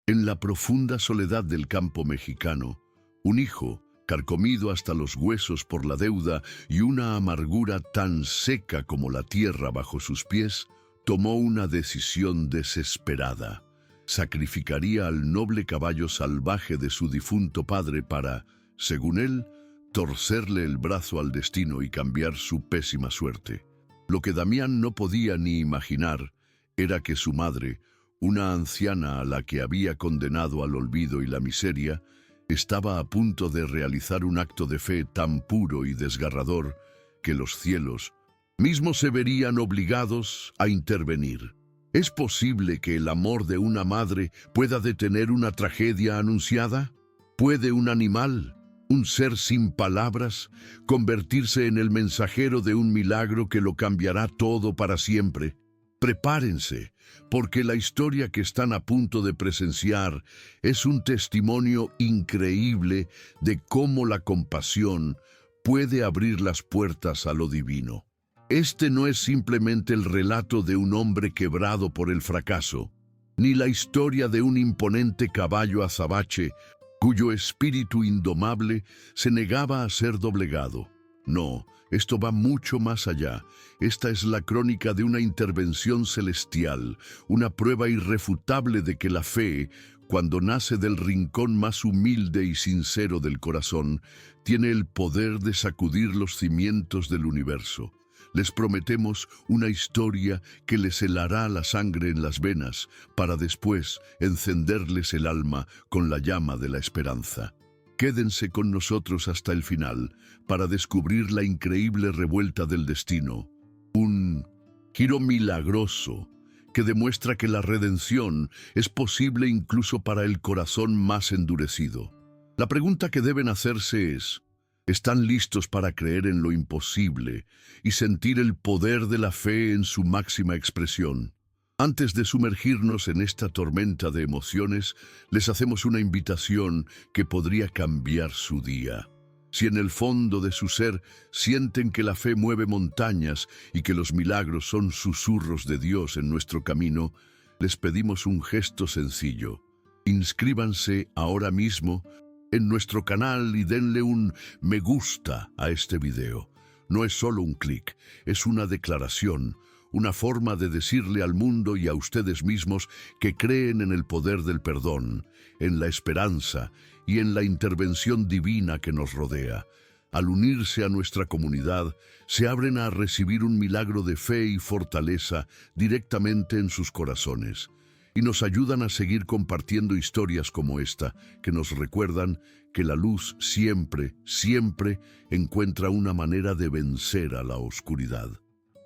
En la profunda soledad del campo mexicano, un hijo, carcomido hasta los huesos por la deuda y una amargura tan seca como la tierra bajo sus pies, tomó una decisión desesperada. Sacrificaría al noble caballo salvaje de su difunto padre para, según él, torcerle el brazo al destino y cambiar su pésima suerte. Lo que Damián no podía ni imaginar era que su madre, una anciana a la que había condenado al olvido y la miseria, estaba a punto de realizar un acto de fe tan puro y desgarrador que los cielos mismos se verían obligados a intervenir. ¿Es posible que el amor de una madre pueda detener una tragedia anunciada? ¿Puede un animal, un ser sin palabras, convertirse en el mensajero de un milagro que lo cambiará todo para siempre? Prepárense, porque la historia que están a punto de presenciar es un testimonio increíble de cómo la compasión puede abrir las puertas a lo divino. Este no es simplemente el relato de un hombre quebrado por el fracaso, ni la historia de un imponente caballo azabache cuyo espíritu indomable se negaba a ser doblegado. No, esto va mucho más allá. Esta es la crónica de una intervención celestial, una prueba irrefutable de que la fe, cuando nace del rincón más humilde y sincero del corazón, tiene el poder de sacudir los cimientos del universo. Les prometemos una historia que les helará la sangre en las venas para después encenderles el alma con la llama de la esperanza. Quédense con nosotros hasta el final para descubrir la increíble revuelta del destino. Un giro milagroso que demuestra que la redención es posible incluso para el corazón más endurecido. La pregunta que deben hacerse es: ¿están listos para creer en lo imposible y sentir el poder de la fe en su máxima expresión? Antes de sumergirnos en esta tormenta de emociones, les hacemos una invitación que podría cambiar su día. Si en el fondo de su ser sienten que la fe mueve montañas y que los milagros son susurros de Dios en nuestro camino, les pedimos un gesto sencillo. Inscríbanse ahora mismo en nuestro canal y denle un me gusta a este video. No es solo un clic, es una declaración, una forma de decirle al mundo y a ustedes mismos que creen en el poder del perdón, en la esperanza y en la intervención divina que nos rodea. Al unirse a nuestra comunidad, se abren a recibir un milagro de fe y fortaleza directamente en sus corazones, y nos ayudan a seguir compartiendo historias como esta, que nos recuerdan que la luz siempre, siempre encuentra una manera de vencer a la oscuridad.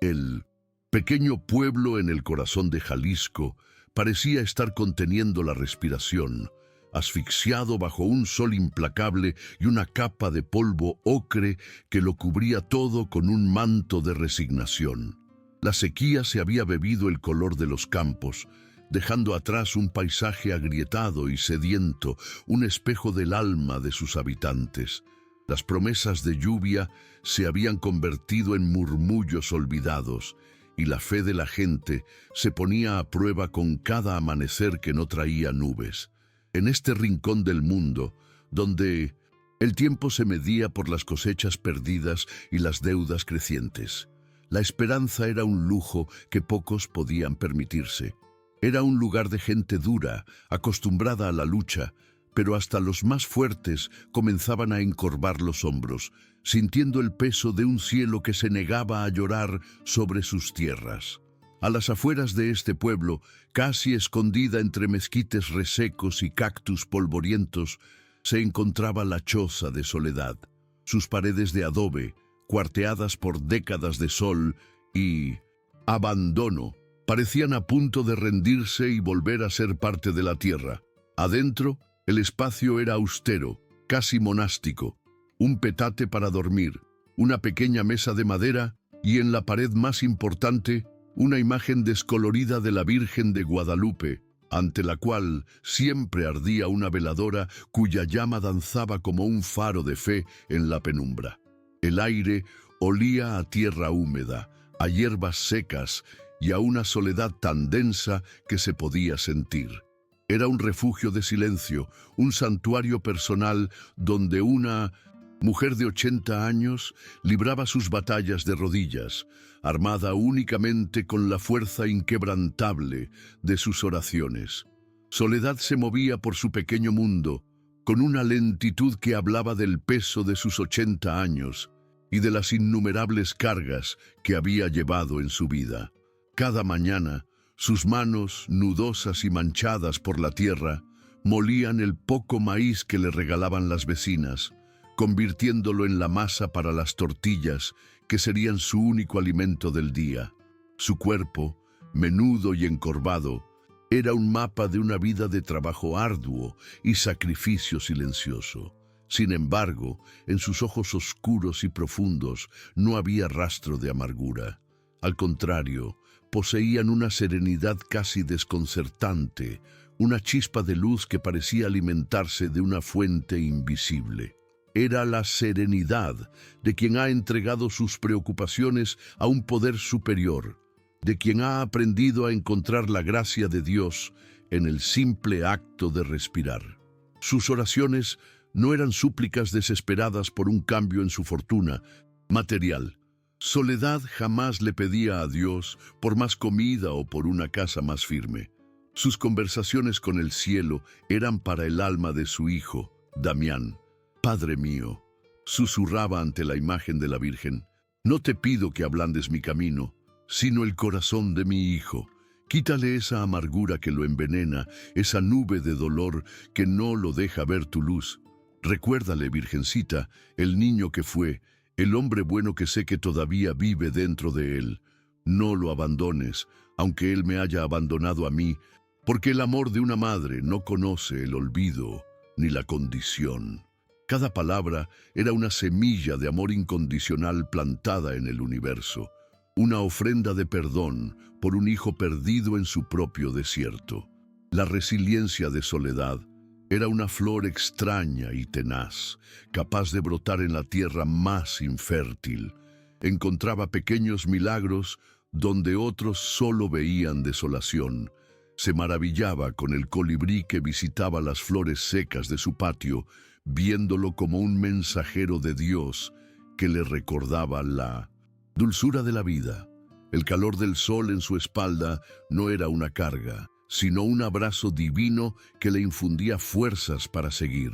El pequeño pueblo en el corazón de Jalisco parecía estar conteniendo la respiración, asfixiado bajo un sol implacable y una capa de polvo ocre que lo cubría todo con un manto de resignación. La sequía se había bebido el color de los campos, dejando atrás un paisaje agrietado y sediento, un espejo del alma de sus habitantes. Las promesas de lluvia se habían convertido en murmullos olvidados, y la fe de la gente se ponía a prueba con cada amanecer que no traía nubes. En este rincón del mundo, donde el tiempo se medía por las cosechas perdidas y las deudas crecientes, la esperanza era un lujo que pocos podían permitirse. Era un lugar de gente dura, acostumbrada a la lucha, pero hasta los más fuertes comenzaban a encorvar los hombros, sintiendo el peso de un cielo que se negaba a llorar sobre sus tierras. A las afueras de este pueblo, casi escondida entre mezquites resecos y cactus polvorientos, se encontraba la choza de Soledad. Sus paredes de adobe, cuarteadas por décadas de sol y abandono, parecían a punto de rendirse y volver a ser parte de la tierra. Adentro, el espacio era austero, casi monástico. Un petate para dormir, una pequeña mesa de madera y en la pared más importante, una imagen descolorida de la Virgen de Guadalupe, ante la cual siempre ardía una veladora cuya llama danzaba como un faro de fe en la penumbra. El aire olía a tierra húmeda, a hierbas secas y a una soledad tan densa que se podía sentir. Era un refugio de silencio, un santuario personal donde una mujer de 80 años libraba sus batallas de rodillas, armada únicamente con la fuerza inquebrantable de sus oraciones. Soledad se movía por su pequeño mundo, con una lentitud que hablaba del peso de sus 80 años y de las innumerables cargas que había llevado en su vida. Cada mañana, sus manos, nudosas y manchadas por la tierra, molían el poco maíz que le regalaban las vecinas, convirtiéndolo en la masa para las tortillas que serían su único alimento del día. Su cuerpo, menudo y encorvado, era un mapa de una vida de trabajo arduo y sacrificio silencioso. Sin embargo, en sus ojos oscuros y profundos no había rastro de amargura. Al contrario, poseían una serenidad casi desconcertante, una chispa de luz que parecía alimentarse de una fuente invisible. Era la serenidad de quien ha entregado sus preocupaciones a un poder superior, de quien ha aprendido a encontrar la gracia de Dios en el simple acto de respirar. Sus oraciones no eran súplicas desesperadas por un cambio en su fortuna material. Soledad jamás le pedía a Dios por más comida o por una casa más firme. Sus conversaciones con el cielo eran para el alma de su hijo, Damián. «Padre mío», susurraba ante la imagen de la Virgen, «no te pido que ablandes mi camino, sino el corazón de mi hijo. Quítale esa amargura que lo envenena, esa nube de dolor que no lo deja ver tu luz. Recuérdale, Virgencita, el niño que fue, el hombre bueno que sé que todavía vive dentro de él. No lo abandones, aunque él me haya abandonado a mí, porque el amor de una madre no conoce el olvido ni la condición». Cada palabra era una semilla de amor incondicional plantada en el universo, una ofrenda de perdón por un hijo perdido en su propio desierto. La resiliencia de Soledad era una flor extraña y tenaz, capaz de brotar en la tierra más infértil. Encontraba pequeños milagros donde otros solo veían desolación. Se maravillaba con el colibrí que visitaba las flores secas de su patio, viéndolo como un mensajero de Dios que le recordaba la dulzura de la vida. El calor del sol en su espalda no era una carga, sino un abrazo divino que le infundía fuerzas para seguir.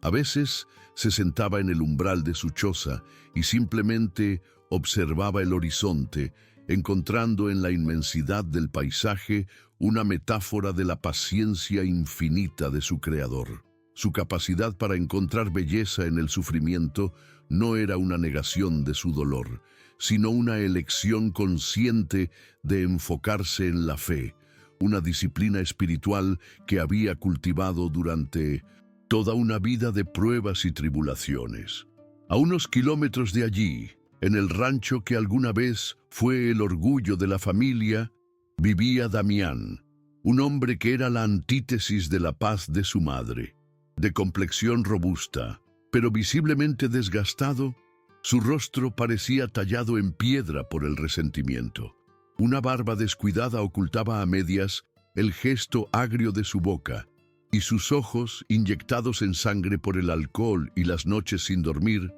A veces se sentaba en el umbral de su choza y simplemente observaba el horizonte, encontrando en la inmensidad del paisaje una metáfora de la paciencia infinita de su creador. Su capacidad para encontrar belleza en el sufrimiento no era una negación de su dolor, sino una elección consciente de enfocarse en la fe, una disciplina espiritual que había cultivado durante toda una vida de pruebas y tribulaciones. A unos kilómetros de allí, en el rancho que alguna vez fue el orgullo de la familia, vivía Damián, un hombre que era la antítesis de la paz de su madre. De complexión robusta, pero visiblemente desgastado, su rostro parecía tallado en piedra por el resentimiento. Una barba descuidada ocultaba a medias el gesto agrio de su boca, y sus ojos, inyectados en sangre por el alcohol y las noches sin dormir,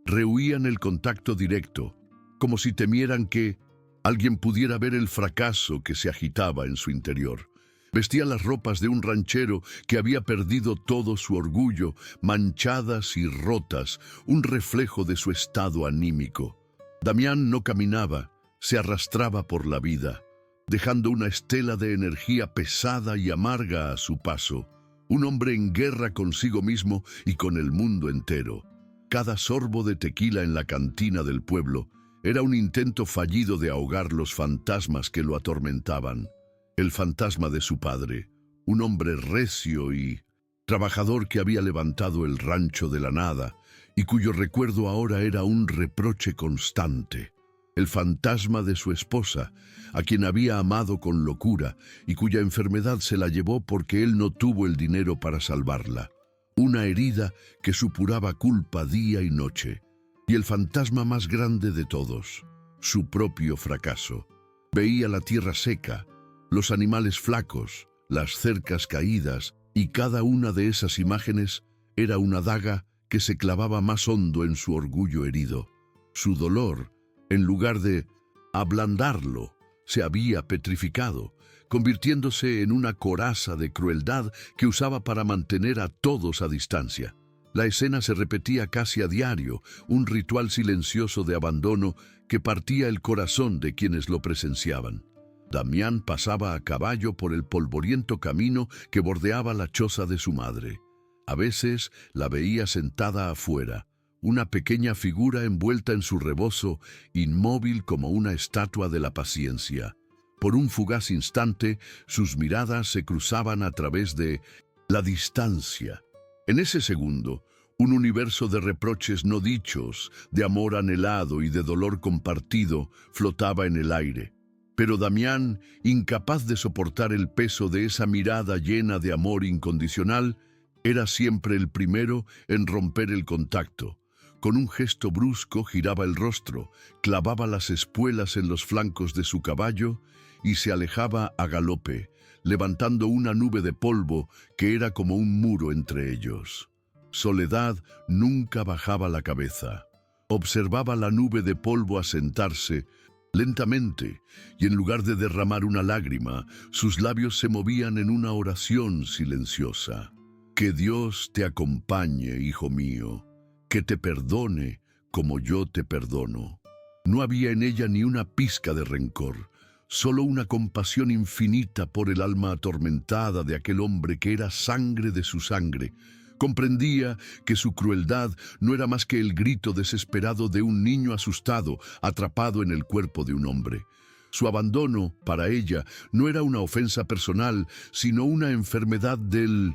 rehuían el contacto directo, como si temieran que alguien pudiera ver el fracaso que se agitaba en su interior. Vestía las ropas de un ranchero que había perdido todo su orgullo, manchadas y rotas, un reflejo de su estado anímico. Damián no caminaba, se arrastraba por la vida, dejando una estela de energía pesada y amarga a su paso, un hombre en guerra consigo mismo y con el mundo entero. Cada sorbo de tequila en la cantina del pueblo era un intento fallido de ahogar los fantasmas que lo atormentaban. El fantasma de su padre, un hombre recio y trabajador que había levantado el rancho de la nada y cuyo recuerdo ahora era un reproche constante. El fantasma de su esposa, a quien había amado con locura y cuya enfermedad se la llevó porque él no tuvo el dinero para salvarla. Una herida que supuraba culpa día y noche. Y el fantasma más grande de todos, su propio fracaso. Veía la tierra seca, los animales flacos, las cercas caídas, y cada una de esas imágenes era una daga que se clavaba más hondo en su orgullo herido. Su dolor, en lugar de ablandarlo, se había petrificado, convirtiéndose en una coraza de crueldad que usaba para mantener a todos a distancia. La escena se repetía casi a diario, un ritual silencioso de abandono que partía el corazón de quienes lo presenciaban. Damián pasaba a caballo por el polvoriento camino que bordeaba la choza de su madre. A veces la veía sentada afuera, una pequeña figura envuelta en su rebozo, inmóvil como una estatua de la paciencia. Por un fugaz instante, sus miradas se cruzaban a través de la distancia. En ese segundo, un universo de reproches no dichos, de amor anhelado y de dolor compartido, flotaba en el aire. Pero Damián, incapaz de soportar el peso de esa mirada llena de amor incondicional, era siempre el primero en romper el contacto. Con un gesto brusco giraba el rostro, clavaba las espuelas en los flancos de su caballo y se alejaba a galope, levantando una nube de polvo que era como un muro entre ellos. Soledad nunca bajaba la cabeza. Observaba la nube de polvo asentarse lentamente, y en lugar de derramar una lágrima, sus labios se movían en una oración silenciosa. Que Dios te acompañe, hijo mío, que te perdone como yo te perdono. No había en ella ni una pizca de rencor, solo una compasión infinita por el alma atormentada de aquel hombre que era sangre de su sangre. Comprendía que su crueldad no era más que el grito desesperado de un niño asustado, atrapado en el cuerpo de un hombre. Su abandono, para ella, no era una ofensa personal, sino una enfermedad del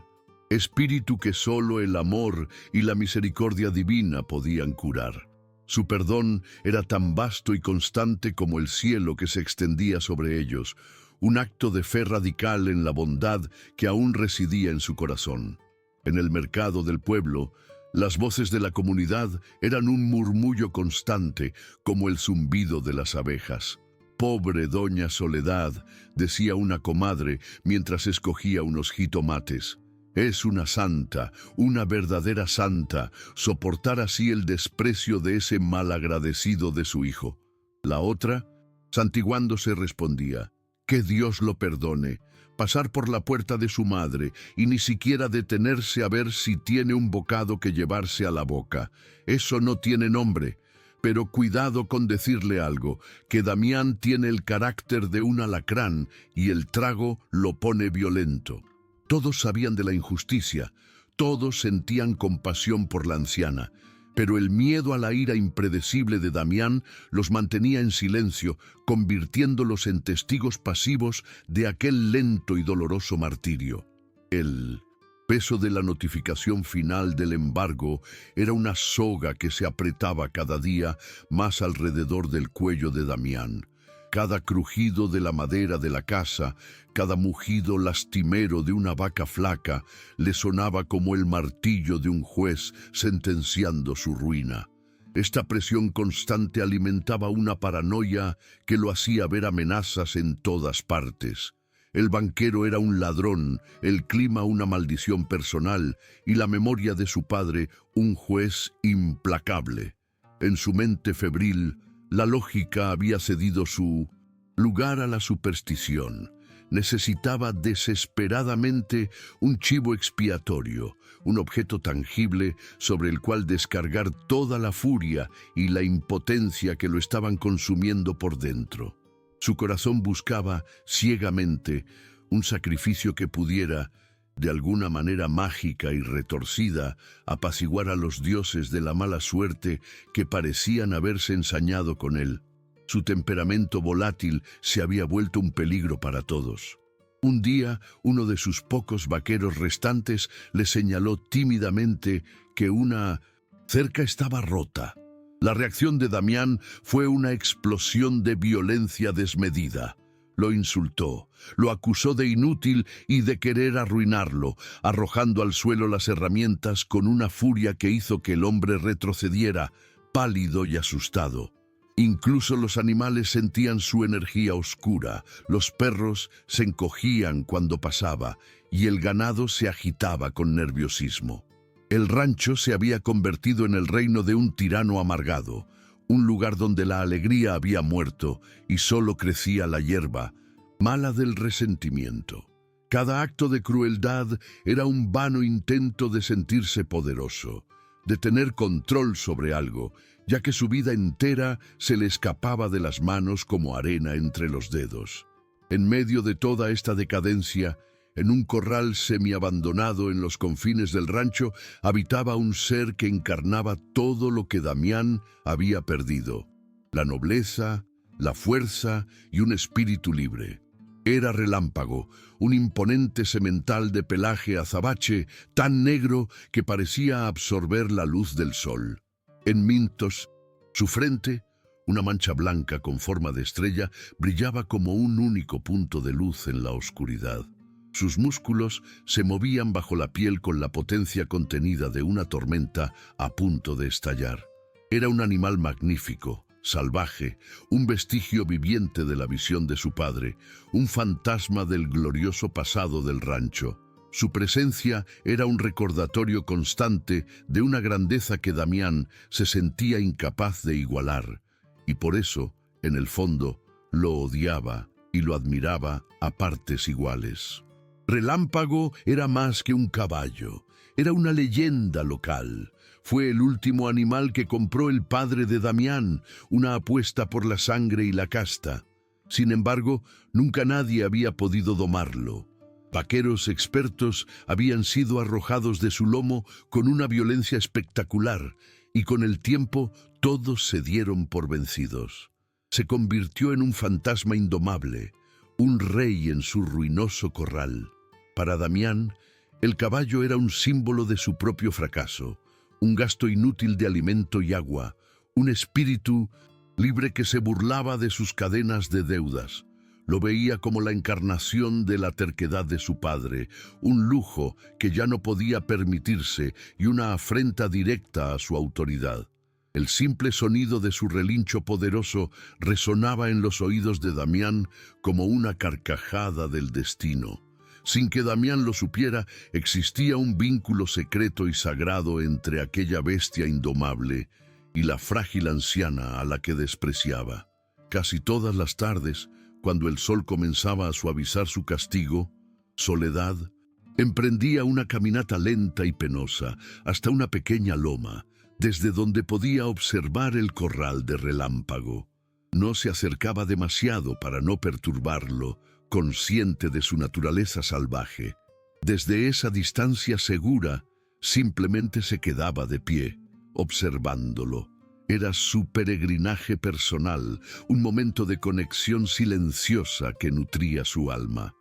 espíritu que solo el amor y la misericordia divina podían curar. Su perdón era tan vasto y constante como el cielo que se extendía sobre ellos, un acto de fe radical en la bondad que aún residía en su corazón. En el mercado del pueblo, las voces de la comunidad eran un murmullo constante, como el zumbido de las abejas. «Pobre doña Soledad», decía una comadre mientras escogía unos jitomates. «Es una santa, una verdadera santa, soportar así el desprecio de ese malagradecido de su hijo». La otra, santiguándose, respondía: «Que Dios lo perdone. Pasar por la puerta de su madre y ni siquiera detenerse a ver si tiene un bocado que llevarse a la boca. Eso no tiene nombre. Pero cuidado con decirle algo, que Damián tiene el carácter de un alacrán y el trago lo pone violento». Todos sabían de la injusticia, todos sentían compasión por la anciana, pero el miedo a la ira impredecible de Damián los mantenía en silencio, convirtiéndolos en testigos pasivos de aquel lento y doloroso martirio. El peso de la notificación final del embargo era una soga que se apretaba cada día más alrededor del cuello de Damián. Cada crujido de la madera de la casa, cada mugido lastimero de una vaca flaca, le sonaba como el martillo de un juez sentenciando su ruina. Esta presión constante alimentaba una paranoia que lo hacía ver amenazas en todas partes. El banquero era un ladrón, el clima una maldición personal y la memoria de su padre un juez implacable. En su mente febril, la lógica había cedido su lugar a la superstición. Necesitaba desesperadamente un chivo expiatorio, un objeto tangible sobre el cual descargar toda la furia y la impotencia que lo estaban consumiendo por dentro. Su corazón buscaba ciegamente un sacrificio que pudiera, de alguna manera mágica y retorcida, apaciguar a los dioses de la mala suerte que parecían haberse ensañado con él. Su temperamento volátil se había vuelto un peligro para todos. Un día, uno de sus pocos vaqueros restantes le señaló tímidamente que una cerca estaba rota. La reacción de Damián fue una explosión de violencia desmedida. Lo insultó, lo acusó de inútil y de querer arruinarlo, arrojando al suelo las herramientas con una furia que hizo que el hombre retrocediera, pálido y asustado. Incluso los animales sentían su energía oscura, los perros se encogían cuando pasaba y el ganado se agitaba con nerviosismo. El rancho se había convertido en el reino de un tirano amargado, un lugar donde la alegría había muerto y solo crecía la hierba, mala del resentimiento. Cada acto de crueldad era un vano intento de sentirse poderoso, de tener control sobre algo, ya que su vida entera se le escapaba de las manos como arena entre los dedos. En medio de toda esta decadencia, en un corral semiabandonado en los confines del rancho, habitaba un ser que encarnaba todo lo que Damián había perdido: la nobleza, la fuerza y un espíritu libre. Era Relámpago, un imponente semental de pelaje azabache tan negro que parecía absorber la luz del sol. En Mintos, su frente, una mancha blanca con forma de estrella, brillaba como un único punto de luz en la oscuridad. Sus músculos se movían bajo la piel con la potencia contenida de una tormenta a punto de estallar. Era un animal magnífico, salvaje, un vestigio viviente de la visión de su padre, un fantasma del glorioso pasado del rancho. Su presencia era un recordatorio constante de una grandeza que Damián se sentía incapaz de igualar, y por eso, en el fondo, lo odiaba y lo admiraba a partes iguales. Relámpago era más que un caballo, era una leyenda local. Fue el último animal que compró el padre de Damián, una apuesta por la sangre y la casta. Sin embargo, nunca nadie había podido domarlo. Vaqueros expertos habían sido arrojados de su lomo con una violencia espectacular, y con el tiempo todos se dieron por vencidos. Se convirtió en un fantasma indomable, un rey en su ruinoso corral. Para Damián, el caballo era un símbolo de su propio fracaso, un gasto inútil de alimento y agua, un espíritu libre que se burlaba de sus cadenas de deudas. Lo veía como la encarnación de la terquedad de su padre, un lujo que ya no podía permitirse y una afrenta directa a su autoridad. El simple sonido de su relincho poderoso resonaba en los oídos de Damián como una carcajada del destino. Sin que Damián lo supiera, existía un vínculo secreto y sagrado entre aquella bestia indomable y la frágil anciana a la que despreciaba. Casi todas las tardes, cuando el sol comenzaba a suavizar su castigo, Soledad emprendía una caminata lenta y penosa hasta una pequeña loma, desde donde podía observar el corral de Relámpago. No se acercaba demasiado para no perturbarlo, consciente de su naturaleza salvaje. Desde esa distancia segura, simplemente se quedaba de pie, observándolo. Era su peregrinaje personal, un momento de conexión silenciosa que nutría su alma.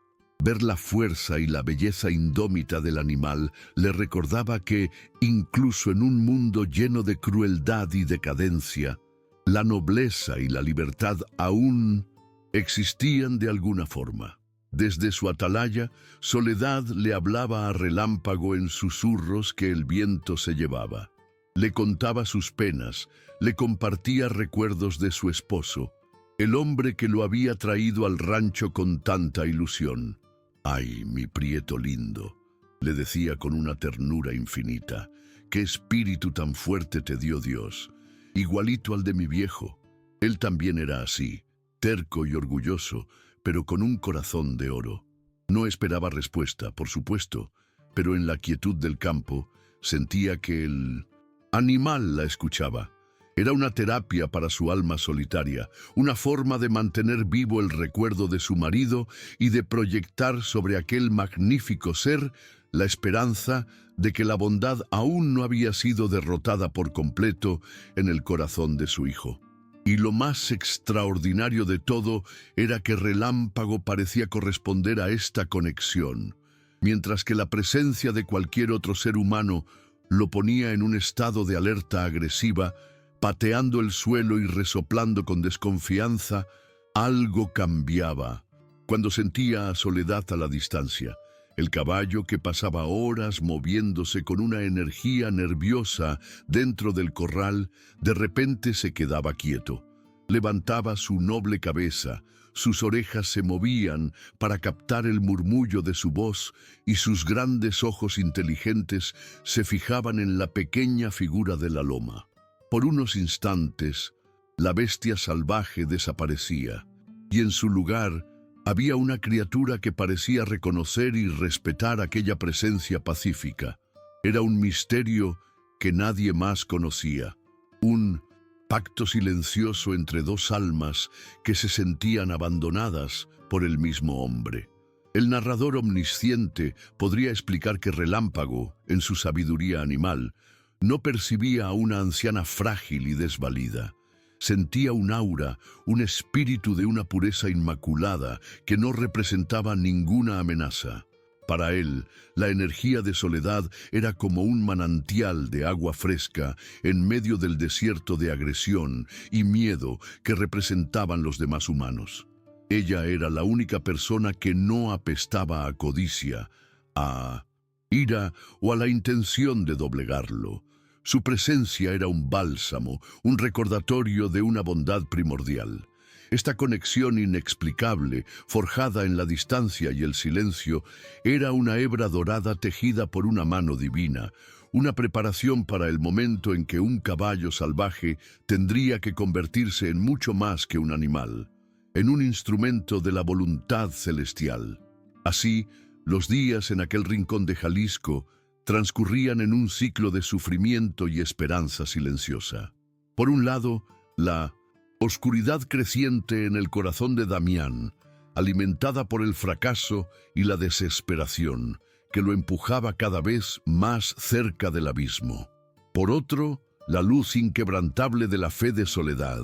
Ver la fuerza y la belleza indómita del animal le recordaba que, incluso en un mundo lleno de crueldad y decadencia, la nobleza y la libertad aún existían de alguna forma. Desde su atalaya, Soledad le hablaba a Relámpago en susurros que el viento se llevaba. Le contaba sus penas, le compartía recuerdos de su esposo, el hombre que lo había traído al rancho con tanta ilusión. «Ay, mi prieto lindo», le decía con una ternura infinita, «qué espíritu tan fuerte te dio Dios, igualito al de mi viejo. Él también era así, terco y orgulloso, pero con un corazón de oro». No esperaba respuesta, por supuesto, pero en la quietud del campo sentía que el animal la escuchaba. Era una terapia para su alma solitaria, una forma de mantener vivo el recuerdo de su marido y de proyectar sobre aquel magnífico ser la esperanza de que la bondad aún no había sido derrotada por completo en el corazón de su hijo. Y lo más extraordinario de todo era que Relámpago parecía corresponder a esta conexión, mientras que la presencia de cualquier otro ser humano lo ponía en un estado de alerta agresiva, pateando el suelo y resoplando con desconfianza. Algo cambiaba cuando sentía a Soledad a la distancia. El caballo, que pasaba horas moviéndose con una energía nerviosa dentro del corral, de repente se quedaba quieto. Levantaba su noble cabeza, sus orejas se movían para captar el murmullo de su voz y sus grandes ojos inteligentes se fijaban en la pequeña figura de la loma. Por unos instantes, la bestia salvaje desaparecía, y en su lugar había una criatura que parecía reconocer y respetar aquella presencia pacífica. Era un misterio que nadie más conocía, un pacto silencioso entre dos almas que se sentían abandonadas por el mismo hombre. El narrador omnisciente podría explicar que Relámpago, en su sabiduría animal, no percibía a una anciana frágil y desvalida. Sentía un aura, un espíritu de una pureza inmaculada que no representaba ninguna amenaza. Para él, la energía de Soledad era como un manantial de agua fresca en medio del desierto de agresión y miedo que representaban los demás humanos. Ella era la única persona que no apestaba a codicia, a ira o a la intención de doblegarlo. Su presencia era un bálsamo, un recordatorio de una bondad primordial. Esta conexión inexplicable, forjada en la distancia y el silencio, era una hebra dorada tejida por una mano divina, una preparación para el momento en que un caballo salvaje tendría que convertirse en mucho más que un animal, en un instrumento de la voluntad celestial. Así, los días en aquel rincón de Jalisco transcurrían en un ciclo de sufrimiento y esperanza silenciosa. Por un lado, la oscuridad creciente en el corazón de Damián, alimentada por el fracaso y la desesperación, que lo empujaba cada vez más cerca del abismo. Por otro, la luz inquebrantable de la fe de Soledad,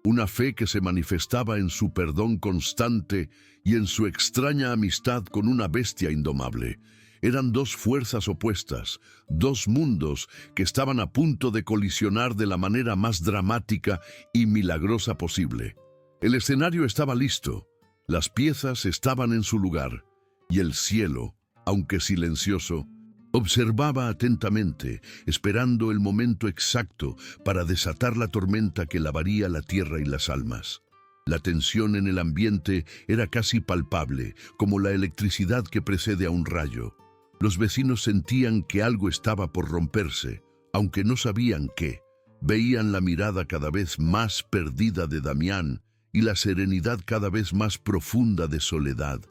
una fe que se manifestaba en su perdón constante y en su extraña amistad con una bestia indomable. Eran dos fuerzas opuestas, dos mundos que estaban a punto de colisionar de la manera más dramática y milagrosa posible. El escenario estaba listo, las piezas estaban en su lugar, y el cielo, aunque silencioso, observaba atentamente, esperando el momento exacto para desatar la tormenta que lavaría la tierra y las almas. La tensión en el ambiente era casi palpable, como la electricidad que precede a un rayo. Los vecinos sentían que algo estaba por romperse, aunque no sabían qué. Veían la mirada cada vez más perdida de Damián y la serenidad cada vez más profunda de Soledad,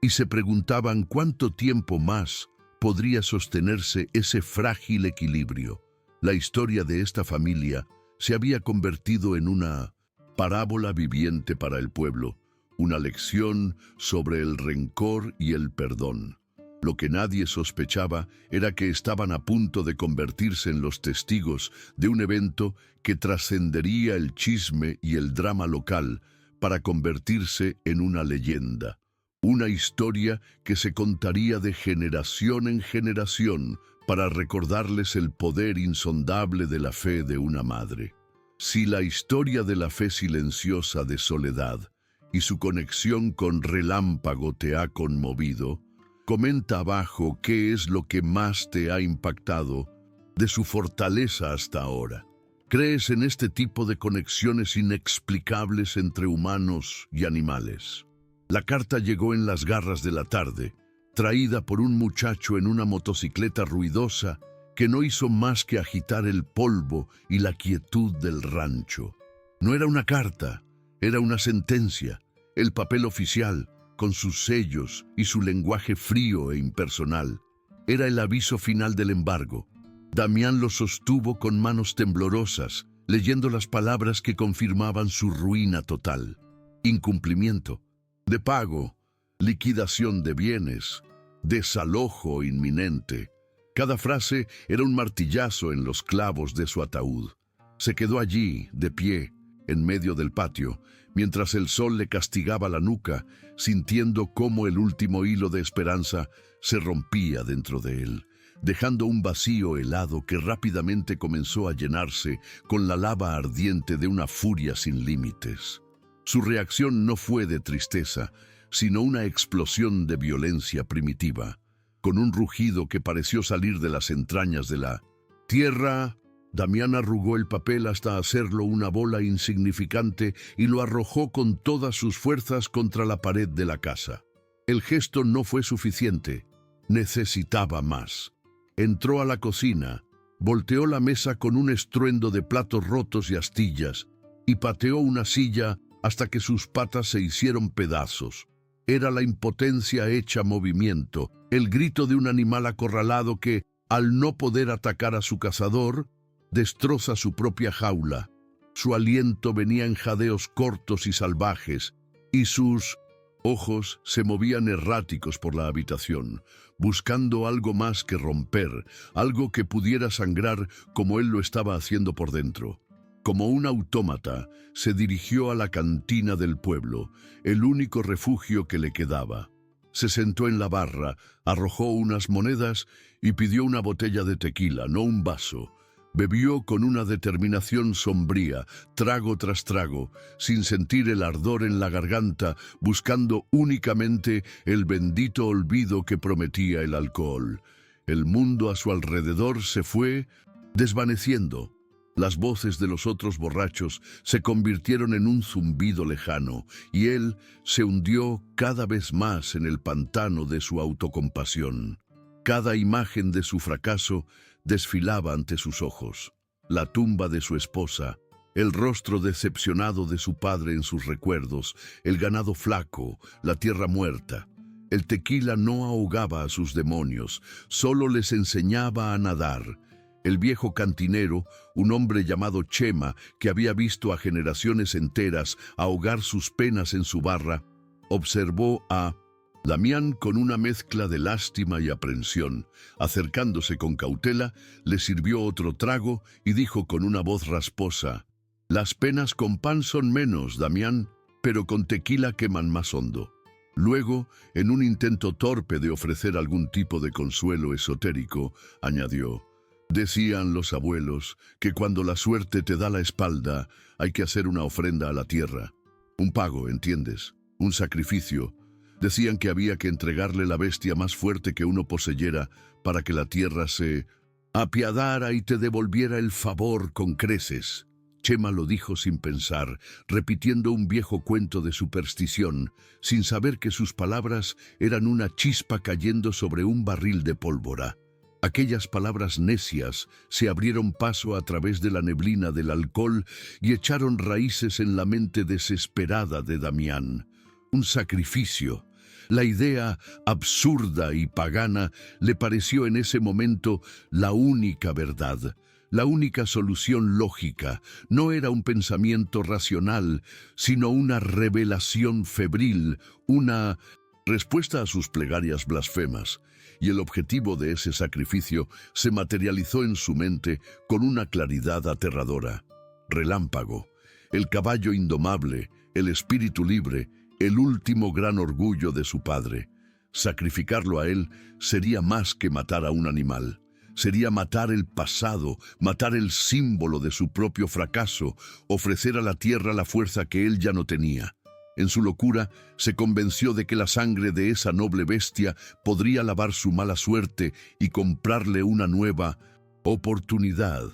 y se preguntaban cuánto tiempo más podría sostenerse ese frágil equilibrio. La historia de esta familia se había convertido en una parábola viviente para el pueblo, una lección sobre el rencor y el perdón. Lo que nadie sospechaba era que estaban a punto de convertirse en los testigos de un evento que trascendería el chisme y el drama local para convertirse en una leyenda. Una historia que se contaría de generación en generación para recordarles el poder insondable de la fe de una madre. Si la historia de la fe silenciosa de Soledad y su conexión con Relámpago te ha conmovido, comenta abajo qué es lo que más te ha impactado de su fortaleza hasta ahora. ¿Crees en este tipo de conexiones inexplicables entre humanos y animales? La carta llegó en las garras de la tarde, traída por un muchacho en una motocicleta ruidosa que no hizo más que agitar el polvo y la quietud del rancho. No era una carta, era una sentencia, el papel oficial, con sus sellos y su lenguaje frío e impersonal. Era el aviso final del embargo. Damián lo sostuvo con manos temblorosas, leyendo las palabras que confirmaban su ruina total. Incumplimiento de pago, liquidación de bienes, desalojo inminente. Cada frase era un martillazo en los clavos de su ataúd. Se quedó allí, de pie, en medio del patio, mientras el sol le castigaba la nuca, sintiendo cómo el último hilo de esperanza se rompía dentro de él, dejando un vacío helado que rápidamente comenzó a llenarse con la lava ardiente de una furia sin límites. Su reacción no fue de tristeza, sino una explosión de violencia primitiva, con un rugido que pareció salir de las entrañas de la tierra. Damián arrugó el papel hasta hacerlo una bola insignificante y lo arrojó con todas sus fuerzas contra la pared de la casa. El gesto no fue suficiente. Necesitaba más. Entró a la cocina, volteó la mesa con un estruendo de platos rotos y astillas, y pateó una silla hasta que sus patas se hicieron pedazos. Era la impotencia hecha movimiento, el grito de un animal acorralado que, al no poder atacar a su cazador, destroza su propia jaula. Su aliento venía en jadeos cortos y salvajes, y sus ojos se movían erráticos por la habitación, buscando algo más que romper, algo que pudiera sangrar como él lo estaba haciendo por dentro. Como un autómata, se dirigió a la cantina del pueblo, el único refugio que le quedaba. Se sentó en la barra, arrojó unas monedas y pidió una botella de tequila, no un vaso. Bebió con una determinación sombría, trago tras trago, sin sentir el ardor en la garganta, buscando únicamente el bendito olvido que prometía el alcohol. El mundo a su alrededor se fue desvaneciendo. Las voces de los otros borrachos se convirtieron en un zumbido lejano, y él se hundió cada vez más en el pantano de su autocompasión. Cada imagen de su fracaso desfilaba ante sus ojos. La tumba de su esposa, el rostro decepcionado de su padre en sus recuerdos, el ganado flaco, la tierra muerta. El tequila no ahogaba a sus demonios, solo les enseñaba a nadar. El viejo cantinero, un hombre llamado Chema, que había visto a generaciones enteras ahogar sus penas en su barra, observó a Damián con una mezcla de lástima y aprensión. Acercándose con cautela, le sirvió otro trago y dijo con una voz rasposa: «Las penas con pan son menos, Damián, pero con tequila queman más hondo». Luego, en un intento torpe de ofrecer algún tipo de consuelo esotérico, añadió: «Decían los abuelos que cuando la suerte te da la espalda, hay que hacer una ofrenda a la tierra. Un pago, ¿entiendes? Un sacrificio. Decían que había que entregarle la bestia más fuerte que uno poseyera para que la tierra se apiadara y te devolviera el favor con creces». Chema lo dijo sin pensar, repitiendo un viejo cuento de superstición, sin saber que sus palabras eran una chispa cayendo sobre un barril de pólvora. Aquellas palabras necias se abrieron paso a través de la neblina del alcohol y echaron raíces en la mente desesperada de Damián. Un sacrificio. La idea absurda y pagana le pareció en ese momento la única verdad, la única solución lógica. No era un pensamiento racional, sino una revelación febril, una respuesta a sus plegarias blasfemas. Y el objetivo de ese sacrificio se materializó en su mente con una claridad aterradora. Relámpago, el caballo indomable, el espíritu libre, el último gran orgullo de su padre. Sacrificarlo a él sería más que matar a un animal. Sería matar el pasado, matar el símbolo de su propio fracaso, ofrecer a la tierra la fuerza que él ya no tenía. En su locura, se convenció de que la sangre de esa noble bestia podría lavar su mala suerte y comprarle una nueva oportunidad.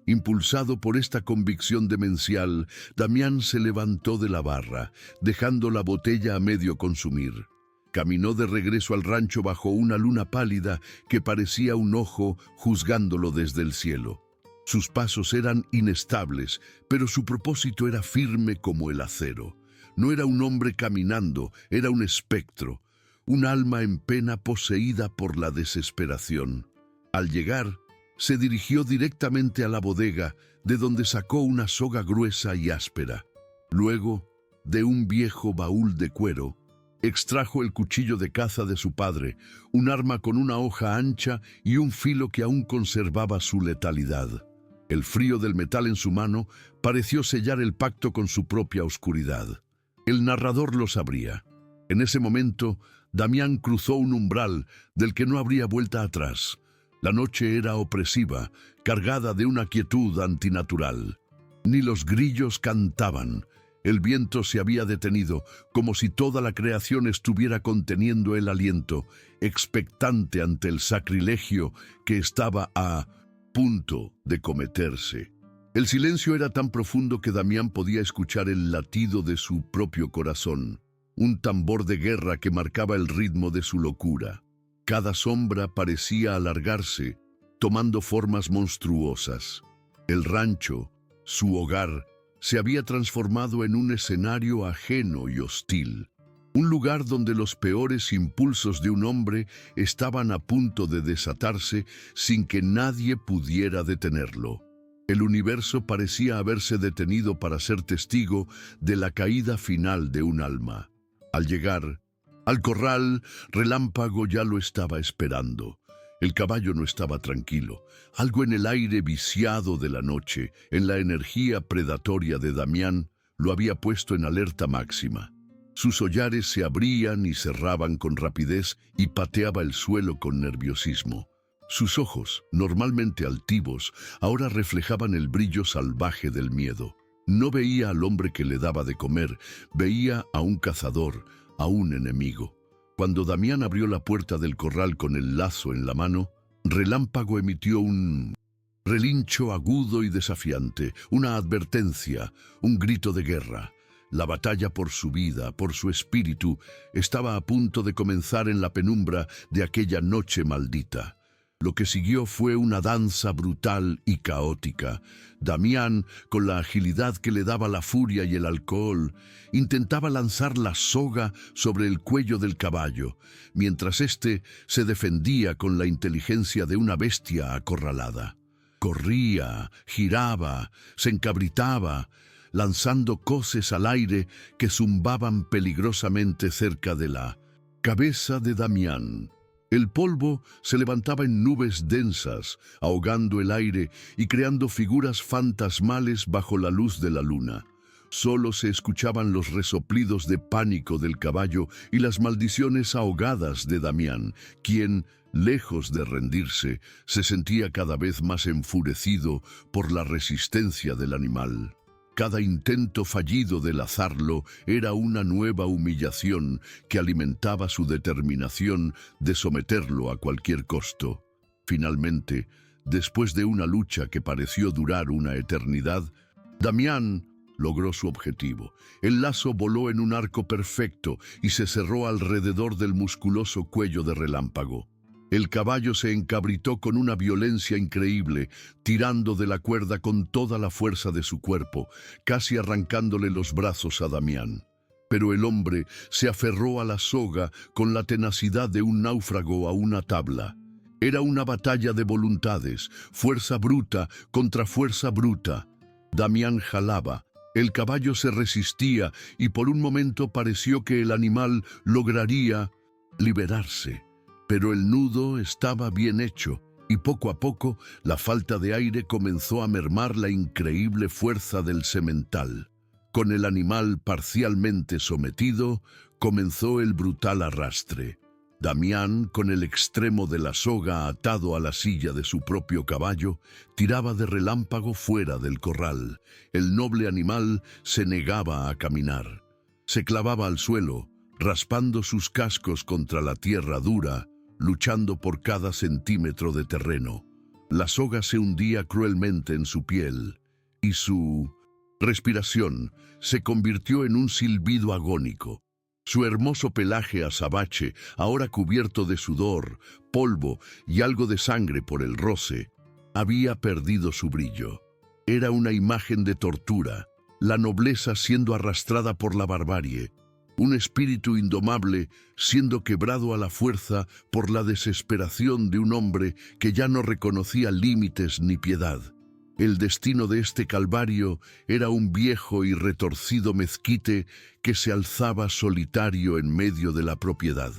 Impulsado por esta convicción demencial, Damián se levantó de la barra, dejando la botella a medio consumir. Caminó de regreso al rancho bajo una luna pálida que parecía un ojo juzgándolo desde el cielo. Sus pasos eran inestables, pero su propósito era firme como el acero. No era un hombre caminando, era un espectro, un alma en pena poseída por la desesperación. Al llegar, se dirigió directamente a la bodega, de donde sacó una soga gruesa y áspera. Luego, de un viejo baúl de cuero, extrajo el cuchillo de caza de su padre, un arma con una hoja ancha y un filo que aún conservaba su letalidad. El frío del metal en su mano pareció sellar el pacto con su propia oscuridad. El narrador lo sabría. En ese momento, Damián cruzó un umbral del que no habría vuelta atrás. La noche era opresiva, cargada de una quietud antinatural. Ni los grillos cantaban. El viento se había detenido, como si toda la creación estuviera conteniendo el aliento, expectante ante el sacrilegio que estaba a punto de cometerse. El silencio era tan profundo que Damián podía escuchar el latido de su propio corazón, un tambor de guerra que marcaba el ritmo de su locura. Cada sombra parecía alargarse, tomando formas monstruosas. El rancho, su hogar, se había transformado en un escenario ajeno y hostil. Un lugar donde los peores impulsos de un hombre estaban a punto de desatarse sin que nadie pudiera detenerlo. El universo parecía haberse detenido para ser testigo de la caída final de un alma. Al llegar al corral, Relámpago ya lo estaba esperando. El caballo no estaba tranquilo. Algo en el aire viciado de la noche, en la energía predatoria de Damián, lo había puesto en alerta máxima. Sus hollares se abrían y cerraban con rapidez y pateaba el suelo con nerviosismo. Sus ojos, normalmente altivos, ahora reflejaban el brillo salvaje del miedo. No veía al hombre que le daba de comer, veía a un cazador, a un enemigo. Cuando Damián abrió la puerta del corral con el lazo en la mano, Relámpago emitió un relincho agudo y desafiante, una advertencia, un grito de guerra. La batalla por su vida, por su espíritu, estaba a punto de comenzar en la penumbra de aquella noche maldita. Lo que siguió fue una danza brutal y caótica. Damián, con la agilidad que le daba la furia y el alcohol, intentaba lanzar la soga sobre el cuello del caballo, mientras éste se defendía con la inteligencia de una bestia acorralada. Corría, giraba, se encabritaba, lanzando coces al aire que zumbaban peligrosamente cerca de la cabeza de Damián. El polvo se levantaba en nubes densas, ahogando el aire y creando figuras fantasmales bajo la luz de la luna. Solo se escuchaban los resoplidos de pánico del caballo y las maldiciones ahogadas de Damián, quien, lejos de rendirse, se sentía cada vez más enfurecido por la resistencia del animal. Cada intento fallido de lazarlo era una nueva humillación que alimentaba su determinación de someterlo a cualquier costo. Finalmente, después de una lucha que pareció durar una eternidad, Damián logró su objetivo. El lazo voló en un arco perfecto y se cerró alrededor del musculoso cuello de Relámpago. El caballo se encabritó con una violencia increíble, tirando de la cuerda con toda la fuerza de su cuerpo, casi arrancándole los brazos a Damián. Pero el hombre se aferró a la soga con la tenacidad de un náufrago a una tabla. Era una batalla de voluntades, fuerza bruta contra fuerza bruta. Damián jalaba, el caballo se resistía y por un momento pareció que el animal lograría liberarse. Pero el nudo estaba bien hecho, y poco a poco la falta de aire comenzó a mermar la increíble fuerza del semental. Con el animal parcialmente sometido, comenzó el brutal arrastre. Damián, con el extremo de la soga atado a la silla de su propio caballo, tiraba de Relámpago fuera del corral. El noble animal se negaba a caminar. Se clavaba al suelo, raspando sus cascos contra la tierra dura, luchando por cada centímetro de terreno. La soga se hundía cruelmente en su piel, y su respiración se convirtió en un silbido agónico. Su hermoso pelaje azabache, ahora cubierto de sudor, polvo y algo de sangre por el roce, había perdido su brillo. Era una imagen de tortura, la nobleza siendo arrastrada por la barbarie, un espíritu indomable siendo quebrado a la fuerza por la desesperación de un hombre que ya no reconocía límites ni piedad. El destino de este calvario era un viejo y retorcido mezquite que se alzaba solitario en medio de la propiedad.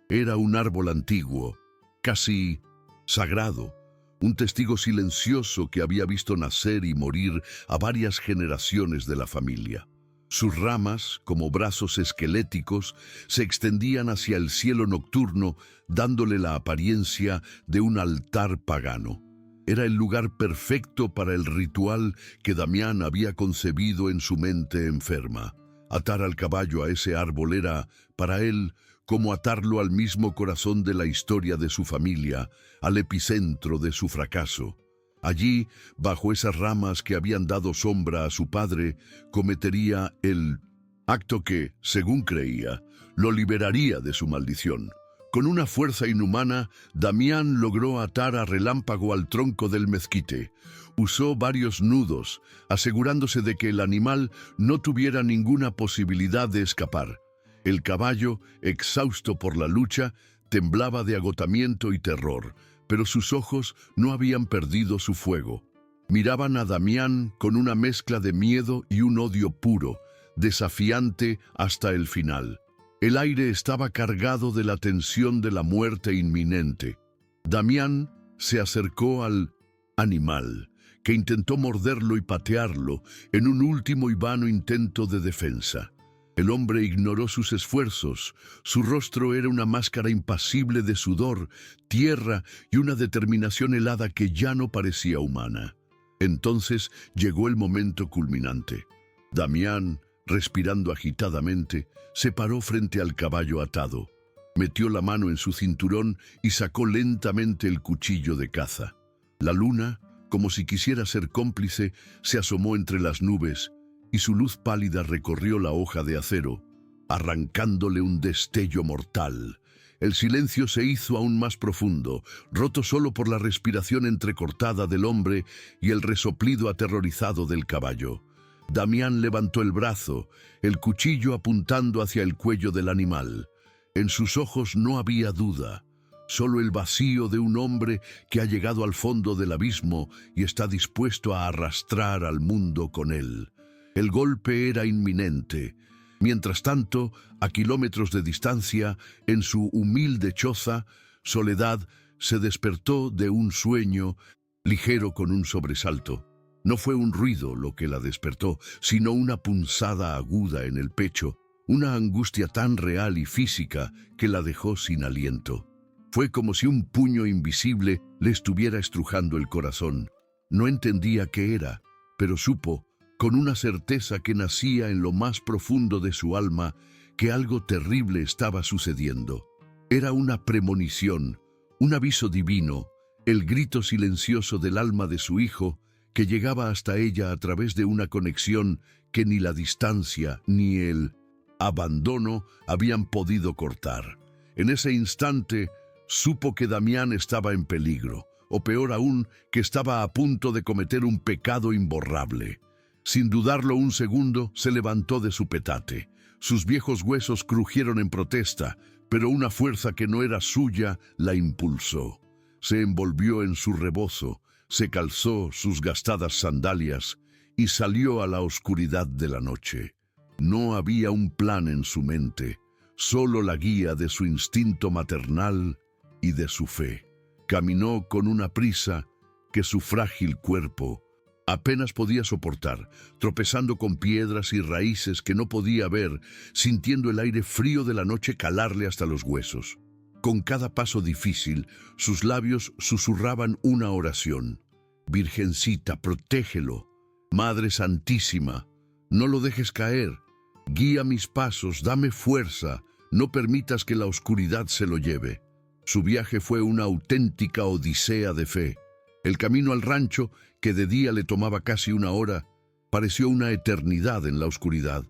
Era un árbol antiguo, casi sagrado, un testigo silencioso que había visto nacer y morir a varias generaciones de la familia. Sus ramas, como brazos esqueléticos, se extendían hacia el cielo nocturno, dándole la apariencia de un altar pagano. Era el lugar perfecto para el ritual que Damián había concebido en su mente enferma. Atar al caballo a ese árbol era, para él, como atarlo al mismo corazón de la historia de su familia, al epicentro de su fracaso. Allí, bajo esas ramas que habían dado sombra a su padre, cometería el acto que, según creía, lo liberaría de su maldición. Con una fuerza inhumana, Damián logró atar a Relámpago al tronco del mezquite. Usó varios nudos, asegurándose de que el animal no tuviera ninguna posibilidad de escapar. El caballo, exhausto por la lucha, temblaba de agotamiento y terror, pero sus ojos no habían perdido su fuego. Miraban a Damián con una mezcla de miedo y un odio puro, desafiante hasta el final. El aire estaba cargado de la tensión de la muerte inminente. Damián se acercó al animal, que intentó morderlo y patearlo en un último y vano intento de defensa. El hombre ignoró sus esfuerzos. Su rostro era una máscara impasible de sudor, tierra y una determinación helada que ya no parecía humana. Entonces llegó el momento culminante. Damián, respirando agitadamente, se paró frente al caballo atado. Metió la mano en su cinturón y sacó lentamente el cuchillo de caza. La luna, como si quisiera ser cómplice, se asomó entre las nubes y su luz pálida recorrió la hoja de acero, arrancándole un destello mortal. El silencio se hizo aún más profundo, roto solo por la respiración entrecortada del hombre y el resoplido aterrorizado del caballo. Damián levantó el brazo, el cuchillo apuntando hacia el cuello del animal. En sus ojos no había duda, solo el vacío de un hombre que ha llegado al fondo del abismo y está dispuesto a arrastrar al mundo con él. El golpe era inminente. Mientras tanto, a kilómetros de distancia, en su humilde choza, Soledad se despertó de un sueño ligero con un sobresalto. No fue un ruido lo que la despertó, sino una punzada aguda en el pecho, una angustia tan real y física que la dejó sin aliento. Fue como si un puño invisible le estuviera estrujando el corazón. No entendía qué era, pero supo, con una certeza que nacía en lo más profundo de su alma, que algo terrible estaba sucediendo. Era una premonición, un aviso divino, el grito silencioso del alma de su hijo, que llegaba hasta ella a través de una conexión que ni la distancia ni el abandono habían podido cortar. En ese instante, supo que Damián estaba en peligro, o peor aún, que estaba a punto de cometer un pecado imborrable. Sin dudarlo un segundo, se levantó de su petate. Sus viejos huesos crujieron en protesta, pero una fuerza que no era suya la impulsó. Se envolvió en su rebozo, se calzó sus gastadas sandalias y salió a la oscuridad de la noche. No había un plan en su mente, solo la guía de su instinto maternal y de su fe. Caminó con una prisa que su frágil cuerpo apenas podía soportar, tropezando con piedras y raíces que no podía ver, sintiendo el aire frío de la noche calarle hasta los huesos. Con cada paso difícil, sus labios susurraban una oración. Virgencita, protégelo. Madre Santísima, no lo dejes caer. Guía mis pasos, dame fuerza, no permitas que la oscuridad se lo lleve. Su viaje fue una auténtica odisea de fe. El camino al rancho, que de día le tomaba casi una hora, pareció una eternidad en la oscuridad.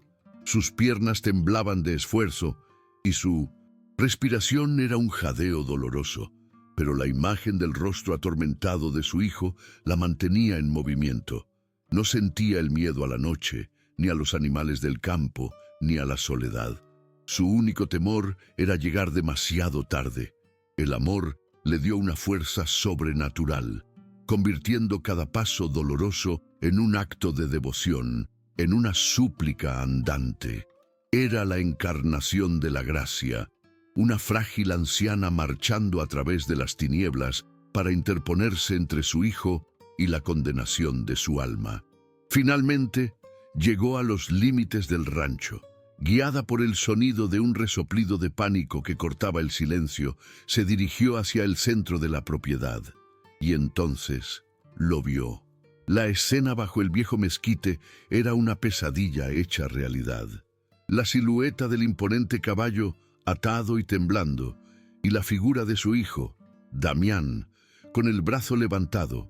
Sus piernas temblaban de esfuerzo y su respiración era un jadeo doloroso, pero la imagen del rostro atormentado de su hijo la mantenía en movimiento. No sentía el miedo a la noche, ni a los animales del campo, ni a la soledad. Su único temor era llegar demasiado tarde. El amor le dio una fuerza sobrenatural, convirtiendo cada paso doloroso en un acto de devoción, en una súplica andante. Era la encarnación de la gracia, una frágil anciana marchando a través de las tinieblas para interponerse entre su hijo y la condenación de su alma. Finalmente, llegó a los límites del rancho. Guiada por el sonido de un resoplido de pánico que cortaba el silencio, se dirigió hacia el centro de la propiedad. Y entonces lo vio. La escena bajo el viejo mezquite era una pesadilla hecha realidad. La silueta del imponente caballo, atado y temblando, y la figura de su hijo, Damián, con el brazo levantado.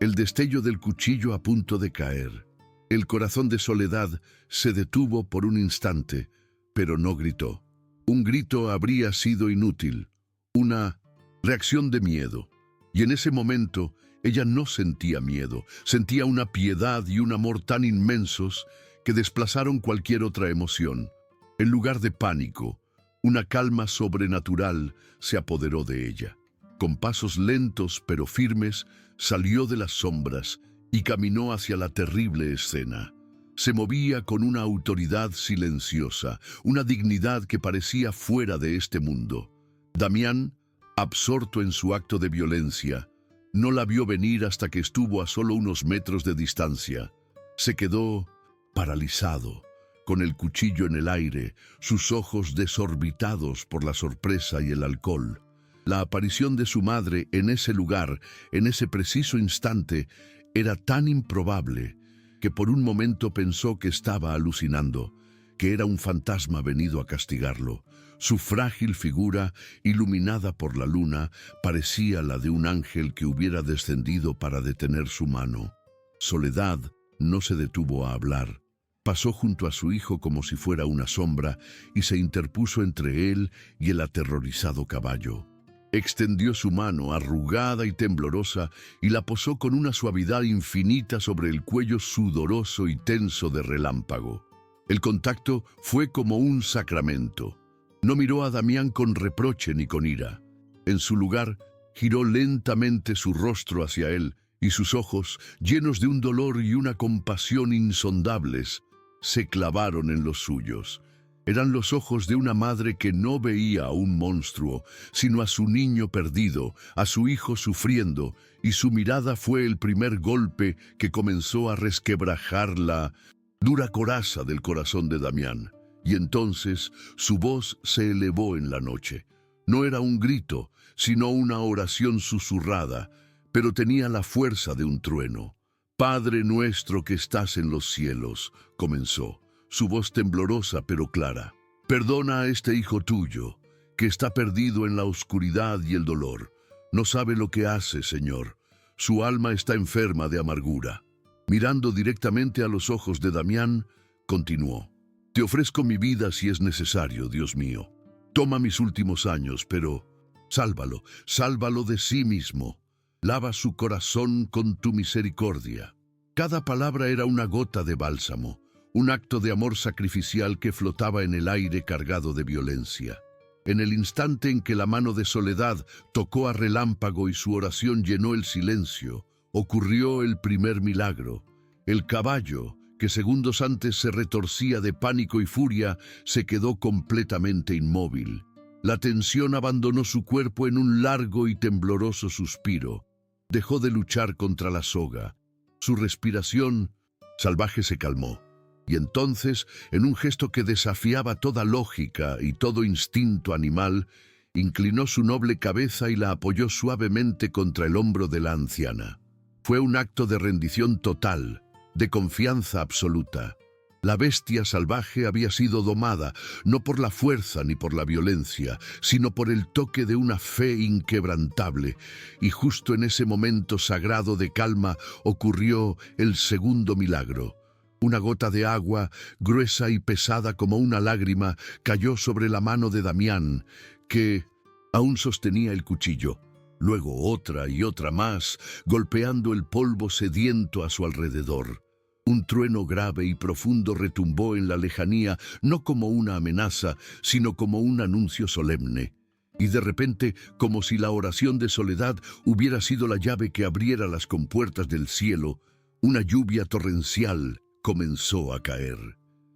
el destello del cuchillo a punto de caer. El corazón de Soledad se detuvo por un instante, pero no gritó. Un grito habría sido inútil, una reacción de miedo. Y en ese momento ella no sentía miedo, sentía una piedad y un amor tan inmensos que desplazaron cualquier otra emoción. En lugar de pánico, una calma sobrenatural se apoderó de ella. Con pasos lentos pero firmes, salió de las sombras y caminó hacia la terrible escena. Se movía con una autoridad silenciosa, una dignidad que parecía fuera de este mundo. Damián, absorto en su acto de violencia, no la vio venir hasta que estuvo a solo unos metros de distancia. Se quedó paralizado, con el cuchillo en el aire, sus ojos desorbitados por la sorpresa y el alcohol. La aparición de su madre en ese lugar, en ese preciso instante, era tan improbable que por un momento pensó que estaba alucinando, que era un fantasma venido a castigarlo. Su frágil figura, iluminada por la luna, parecía la de un ángel que hubiera descendido para detener su mano. Soledad no se detuvo a hablar. Pasó junto a su hijo como si fuera una sombra y se interpuso entre él y el aterrorizado caballo. Extendió su mano, arrugada y temblorosa, y la posó con una suavidad infinita sobre el cuello sudoroso y tenso de Relámpago. El contacto fue como un sacramento. No miró a Damián con reproche ni con ira. En su lugar, giró lentamente su rostro hacia él, y sus ojos, llenos de un dolor y una compasión insondables, se clavaron en los suyos. Eran los ojos de una madre que no veía a un monstruo, sino a su niño perdido, a su hijo sufriendo, y su mirada fue el primer golpe que comenzó a resquebrajar la dura coraza del corazón de Damián. Y entonces su voz se elevó en la noche. No era un grito, sino una oración susurrada, pero tenía la fuerza de un trueno. «Padre nuestro que estás en los cielos», comenzó, su voz temblorosa pero clara. «Perdona a este hijo tuyo, que está perdido en la oscuridad y el dolor. No sabe lo que hace, Señor. Su alma está enferma de amargura». Mirando directamente a los ojos de Damián, continuó. «Te ofrezco mi vida si es necesario, Dios mío. Toma mis últimos años, pero sálvalo, sálvalo de sí mismo. Lava su corazón con tu misericordia». Cada palabra era una gota de bálsamo, un acto de amor sacrificial que flotaba en el aire cargado de violencia. En el instante en que la mano de Soledad tocó a Relámpago y su oración llenó el silencio, ocurrió el primer milagro. El caballo, que segundos antes se retorcía de pánico y furia, se quedó completamente inmóvil. La tensión abandonó su cuerpo en un largo y tembloroso suspiro. Dejó de luchar contra la soga. Su respiración salvaje se calmó. Y entonces, en un gesto que desafiaba toda lógica y todo instinto animal, inclinó su noble cabeza y la apoyó suavemente contra el hombro de la anciana. Fue un acto de rendición total, de confianza absoluta. La bestia salvaje había sido domada, no por la fuerza ni por la violencia, sino por el toque de una fe inquebrantable. Y justo en ese momento sagrado de calma ocurrió el segundo milagro. Una gota de agua, gruesa y pesada como una lágrima, cayó sobre la mano de Damián, que aún sostenía el cuchillo. Luego otra y otra más, golpeando el polvo sediento a su alrededor. Un trueno grave y profundo retumbó en la lejanía, no como una amenaza, sino como un anuncio solemne. Y de repente, como si la oración de Soledad hubiera sido la llave que abriera las compuertas del cielo, una lluvia torrencial comenzó a caer.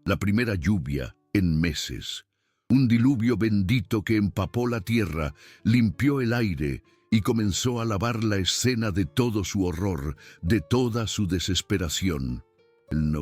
La primera lluvia en meses. Un diluvio bendito que empapó la tierra, limpió el aire y comenzó a lavar la escena de todo su horror, de toda su desesperación. El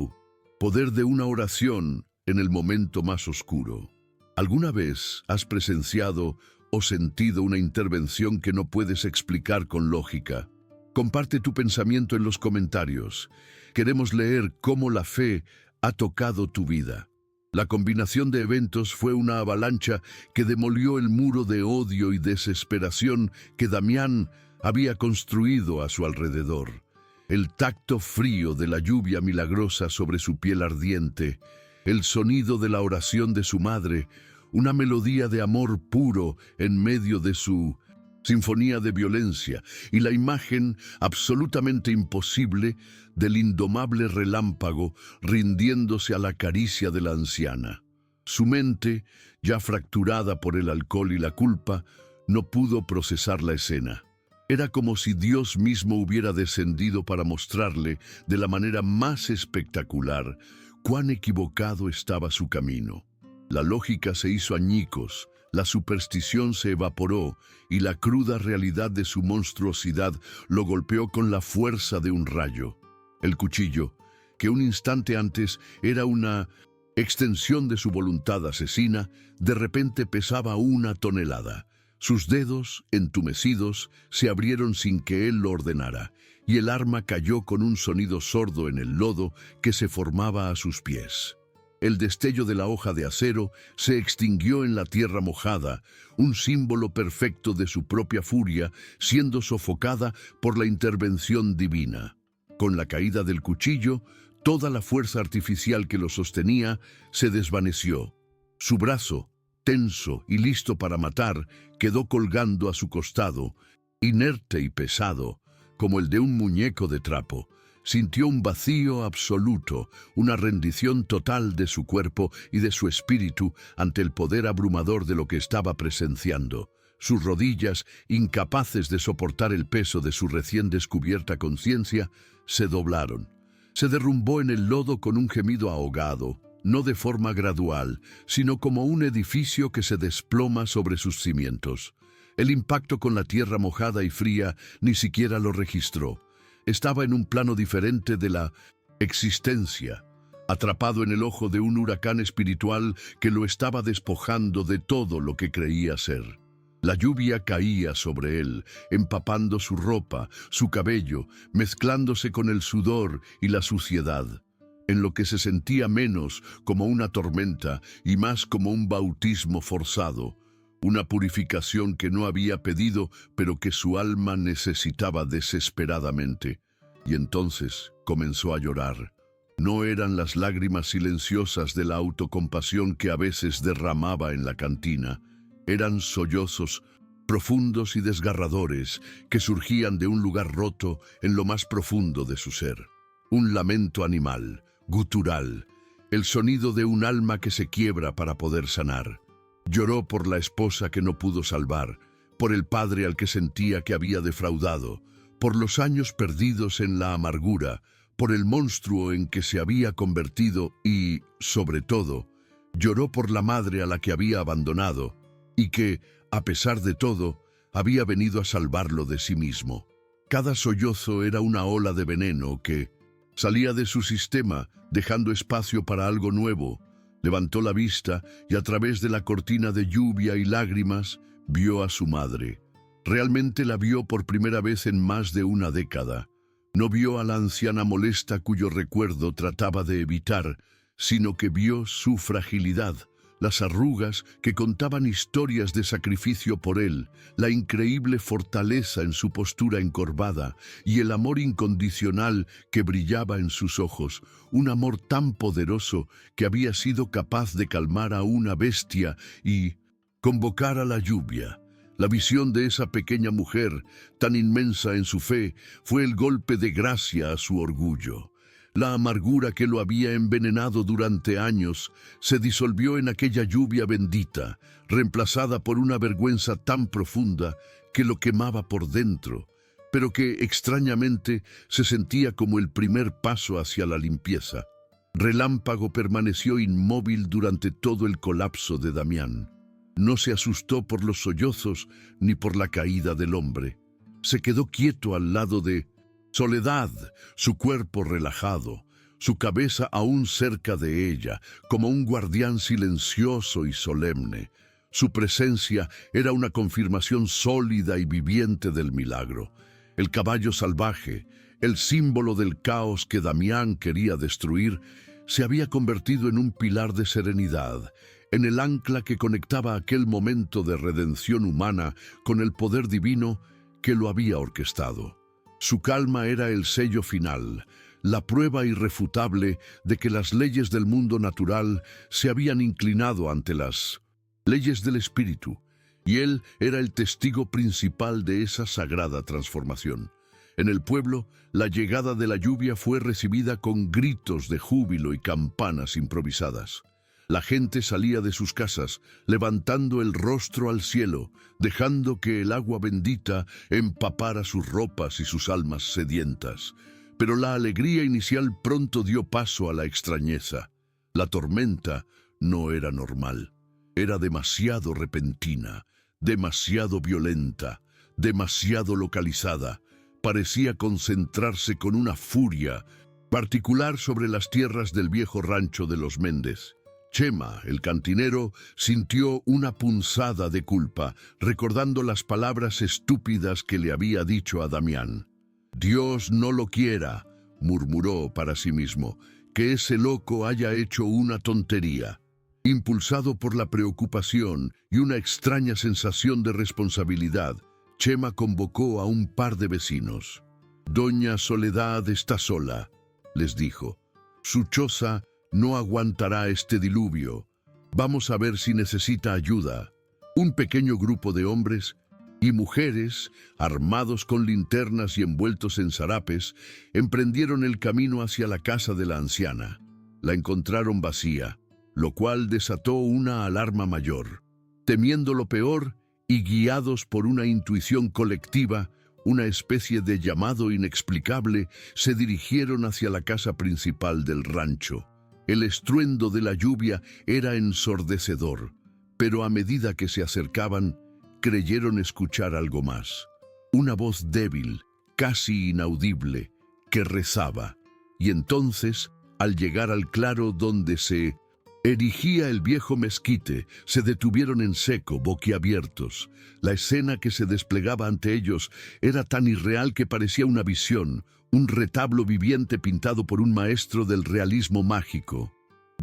poder de una oración en el momento más oscuro. ¿Alguna vez has presenciado o sentido una intervención que no puedes explicar con lógica? Comparte tu pensamiento en los comentarios. Queremos leer cómo la fe ha tocado tu vida. La combinación de eventos fue una avalancha que demolió el muro de odio y desesperación que Damián había construido a su alrededor. El tacto frío de la lluvia milagrosa sobre su piel ardiente, el sonido de la oración de su madre, una melodía de amor puro en medio de su sinfonía de violencia, y la imagen absolutamente imposible del indomable relámpago rindiéndose a la caricia de la anciana. Su mente, ya fracturada por el alcohol y la culpa, no pudo procesar la escena. Era como si Dios mismo hubiera descendido para mostrarle, de la manera más espectacular, cuán equivocado estaba su camino. La lógica se hizo añicos, la superstición se evaporó y la cruda realidad de su monstruosidad lo golpeó con la fuerza de un rayo. El cuchillo, que un instante antes era una extensión de su voluntad asesina, de repente pesaba 1 tonelada. Sus dedos, entumecidos, se abrieron sin que él lo ordenara, y el arma cayó con un sonido sordo en el lodo que se formaba a sus pies. El destello de la hoja de acero se extinguió en la tierra mojada, un símbolo perfecto de su propia furia, siendo sofocada por la intervención divina. Con la caída del cuchillo, toda la fuerza artificial que lo sostenía se desvaneció. Su brazo, tenso y listo para matar, quedó colgando a su costado, inerte y pesado, como el de un muñeco de trapo. Sintió un vacío absoluto, una rendición total de su cuerpo y de su espíritu ante el poder abrumador de lo que estaba presenciando. Sus rodillas, incapaces de soportar el peso de su recién descubierta conciencia, se doblaron. Se derrumbó en el lodo con un gemido ahogado, no de forma gradual, sino como un edificio que se desploma sobre sus cimientos. El impacto con la tierra mojada y fría ni siquiera lo registró. Estaba en un plano diferente de la existencia, atrapado en el ojo de un huracán espiritual que lo estaba despojando de todo lo que creía ser. La lluvia caía sobre él, empapando su ropa, su cabello, mezclándose con el sudor y la suciedad, en lo que se sentía menos como una tormenta y más como un bautismo forzado, una purificación que no había pedido, pero que su alma necesitaba desesperadamente. Y entonces comenzó a llorar. No eran las lágrimas silenciosas de la autocompasión que a veces derramaba en la cantina. Eran sollozos profundos y desgarradores que surgían de un lugar roto en lo más profundo de su ser. Un lamento animal, gutural, el sonido de un alma que se quiebra para poder sanar. Lloró por la esposa que no pudo salvar, por el padre al que sentía que había defraudado, por los años perdidos en la amargura, por el monstruo en que se había convertido y, sobre todo, lloró por la madre a la que había abandonado y que, a pesar de todo, había venido a salvarlo de sí mismo. Cada sollozo era una ola de veneno que salía de su sistema, dejando espacio para algo nuevo. Levantó la vista y a través de la cortina de lluvia y lágrimas vio a su madre. Realmente la vio por primera vez en más de una década. No vio a la anciana molesta cuyo recuerdo trataba de evitar, sino que vio su fragilidad, las arrugas que contaban historias de sacrificio por él, la increíble fortaleza en su postura encorvada y el amor incondicional que brillaba en sus ojos, un amor tan poderoso que había sido capaz de calmar a una bestia y convocar a la lluvia. La visión de esa pequeña mujer, tan inmensa en su fe, fue el golpe de gracia a su orgullo. La amargura que lo había envenenado durante años se disolvió en aquella lluvia bendita, reemplazada por una vergüenza tan profunda que lo quemaba por dentro, pero que extrañamente se sentía como el primer paso hacia la limpieza. Relámpago permaneció inmóvil durante todo el colapso de Damián. No se asustó por los sollozos ni por la caída del hombre. Se quedó quieto al lado de Soledad, su cuerpo relajado, su cabeza aún cerca de ella, como un guardián silencioso y solemne. Su presencia era una confirmación sólida y viviente del milagro. El caballo salvaje, el símbolo del caos que Damián quería destruir, se había convertido en un pilar de serenidad, en el ancla que conectaba aquel momento de redención humana con el poder divino que lo había orquestado. Su calma era el sello final, la prueba irrefutable de que las leyes del mundo natural se habían inclinado ante las leyes del espíritu, y él era el testigo principal de esa sagrada transformación. En el pueblo, la llegada de la lluvia fue recibida con gritos de júbilo y campanas improvisadas. La gente salía de sus casas, levantando el rostro al cielo, dejando que el agua bendita empapara sus ropas y sus almas sedientas. Pero la alegría inicial pronto dio paso a la extrañeza. La tormenta no era normal. Era demasiado repentina, demasiado violenta, demasiado localizada. Parecía concentrarse con una furia particular sobre las tierras del viejo rancho de los Méndez. Chema, el cantinero, sintió una punzada de culpa, recordando las palabras estúpidas que le había dicho a Damián. «Dios no lo quiera», murmuró para sí mismo, «que ese loco haya hecho una tontería». Impulsado por la preocupación y una extraña sensación de responsabilidad, Chema convocó a un par de vecinos. «Doña Soledad está sola», les dijo. «Su choza no aguantará este diluvio. Vamos a ver si necesita ayuda». Un pequeño grupo de hombres y mujeres, armados con linternas y envueltos en sarapes, emprendieron el camino hacia la casa de la anciana. La encontraron vacía, lo cual desató una alarma mayor. Temiendo lo peor y guiados por una intuición colectiva, una especie de llamado inexplicable, se dirigieron hacia la casa principal del rancho. El estruendo de la lluvia era ensordecedor, pero a medida que se acercaban, creyeron escuchar algo más. Una voz débil, casi inaudible, que rezaba. Y entonces, al llegar al claro donde se erigía el viejo mezquite, se detuvieron en seco, boquiabiertos. La escena que se desplegaba ante ellos era tan irreal que parecía una visión, un retablo viviente pintado por un maestro del realismo mágico.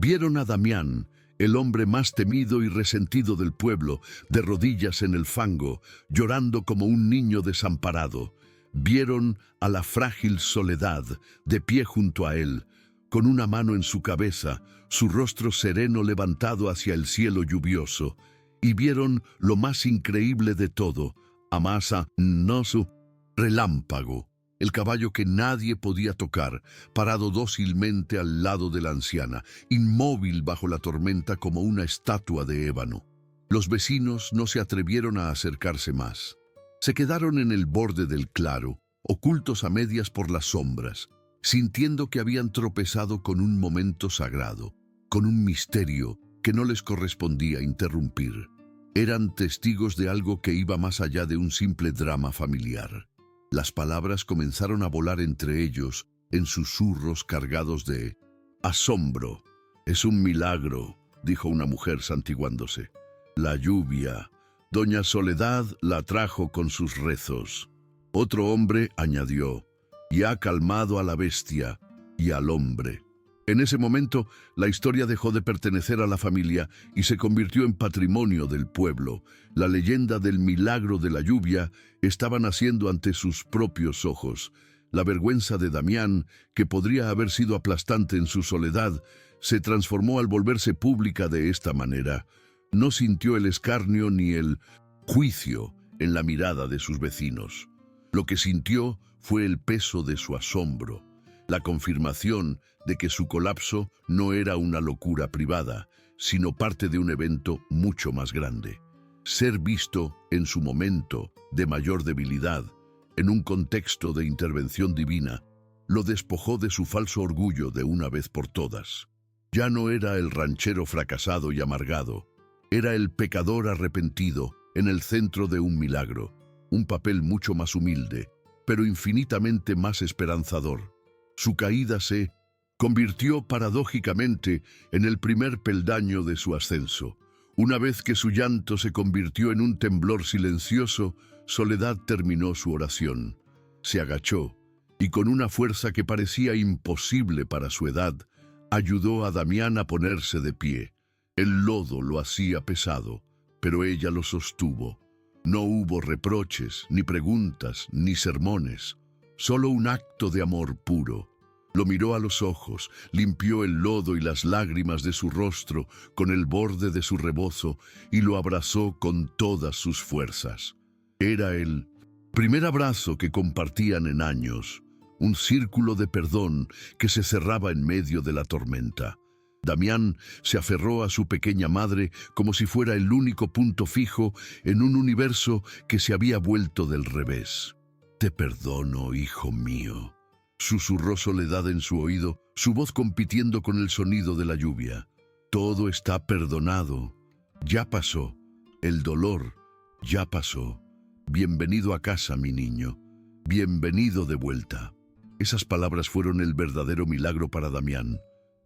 Vieron a Damián, el hombre más temido y resentido del pueblo, de rodillas en el fango, llorando como un niño desamparado. Vieron a la frágil Soledad, de pie junto a él, con una mano en su cabeza, su rostro sereno levantado hacia el cielo lluvioso. Y vieron lo más increíble de todo, Amasa Nosu, Relámpago, el caballo que nadie podía tocar, parado dócilmente al lado de la anciana, inmóvil bajo la tormenta como una estatua de ébano. Los vecinos no se atrevieron a acercarse más. Se quedaron en el borde del claro, ocultos a medias por las sombras, sintiendo que habían tropezado con un momento sagrado, con un misterio que no les correspondía interrumpir. Eran testigos de algo que iba más allá de un simple drama familiar. Las palabras comenzaron a volar entre ellos en susurros cargados de asombro. «Es un milagro», dijo una mujer santiguándose. «La lluvia. Doña Soledad la trajo con sus rezos». Otro hombre añadió: «Y ha calmado a la bestia y al hombre». En ese momento, la historia dejó de pertenecer a la familia y se convirtió en patrimonio del pueblo. La leyenda del milagro de la lluvia estaba naciendo ante sus propios ojos. La vergüenza de Damián, que podría haber sido aplastante en su soledad, se transformó al volverse pública de esta manera. No sintió el escarnio ni el juicio en la mirada de sus vecinos. Lo que sintió fue el peso de su asombro, la confirmación de que su colapso no era una locura privada, sino parte de un evento mucho más grande. Ser visto en su momento de mayor debilidad, en un contexto de intervención divina, lo despojó de su falso orgullo de una vez por todas. Ya no era el ranchero fracasado y amargado, era el pecador arrepentido en el centro de un milagro, un papel mucho más humilde, pero infinitamente más esperanzador. Su caída se convirtió paradójicamente en el primer peldaño de su ascenso. Una vez que su llanto se convirtió en un temblor silencioso, Soledad terminó su oración. Se agachó y con una fuerza que parecía imposible para su edad, ayudó a Damián a ponerse de pie. El lodo lo hacía pesado, pero ella lo sostuvo. No hubo reproches, ni preguntas, ni sermones. solo un acto de amor puro. Lo miró a los ojos, limpió el lodo y las lágrimas de su rostro con el borde de su rebozo y lo abrazó con todas sus fuerzas. Era el primer abrazo que compartían en años, un círculo de perdón que se cerraba en medio de la tormenta. Damián se aferró a su pequeña madre como si fuera el único punto fijo en un universo que se había vuelto del revés. «Te perdono, hijo mío», susurró Soledad en su oído, su voz compitiendo con el sonido de la lluvia. «Todo está perdonado. Ya pasó. El dolor ya pasó. Bienvenido a casa, mi niño. Bienvenido de vuelta». Esas palabras fueron el verdadero milagro para Damián.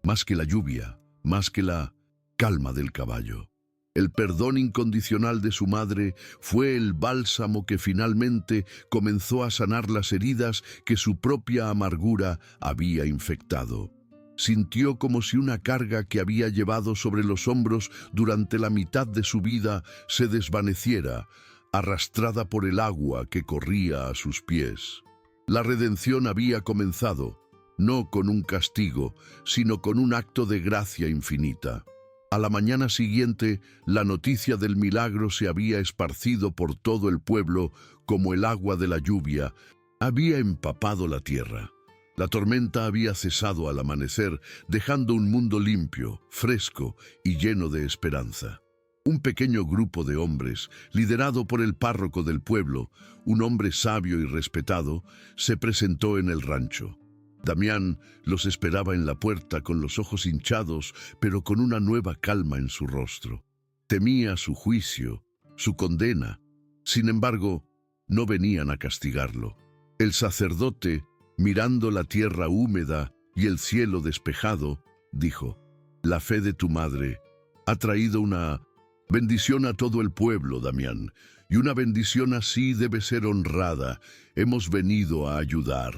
Más que la lluvia, más que la calma del caballo. El perdón incondicional de su madre fue el bálsamo que finalmente comenzó a sanar las heridas que su propia amargura había infectado. Sintió como si una carga que había llevado sobre los hombros durante la mitad de su vida se desvaneciera, arrastrada por el agua que corría a sus pies. La redención había comenzado, no con un castigo, sino con un acto de gracia infinita. A la mañana siguiente, la noticia del milagro se había esparcido por todo el pueblo como el agua de la lluvia. Había empapado la tierra. La tormenta había cesado al amanecer, dejando un mundo limpio, fresco y lleno de esperanza. Un pequeño grupo de hombres, liderado por el párroco del pueblo, un hombre sabio y respetado, se presentó en el rancho. Damián los esperaba en la puerta con los ojos hinchados, pero con una nueva calma en su rostro. Temía su juicio, su condena. Sin embargo, no venían a castigarlo. El sacerdote, mirando la tierra húmeda y el cielo despejado, dijo: «La fe de tu madre ha traído una bendición a todo el pueblo, Damián, y una bendición así debe ser honrada. Hemos venido a ayudar».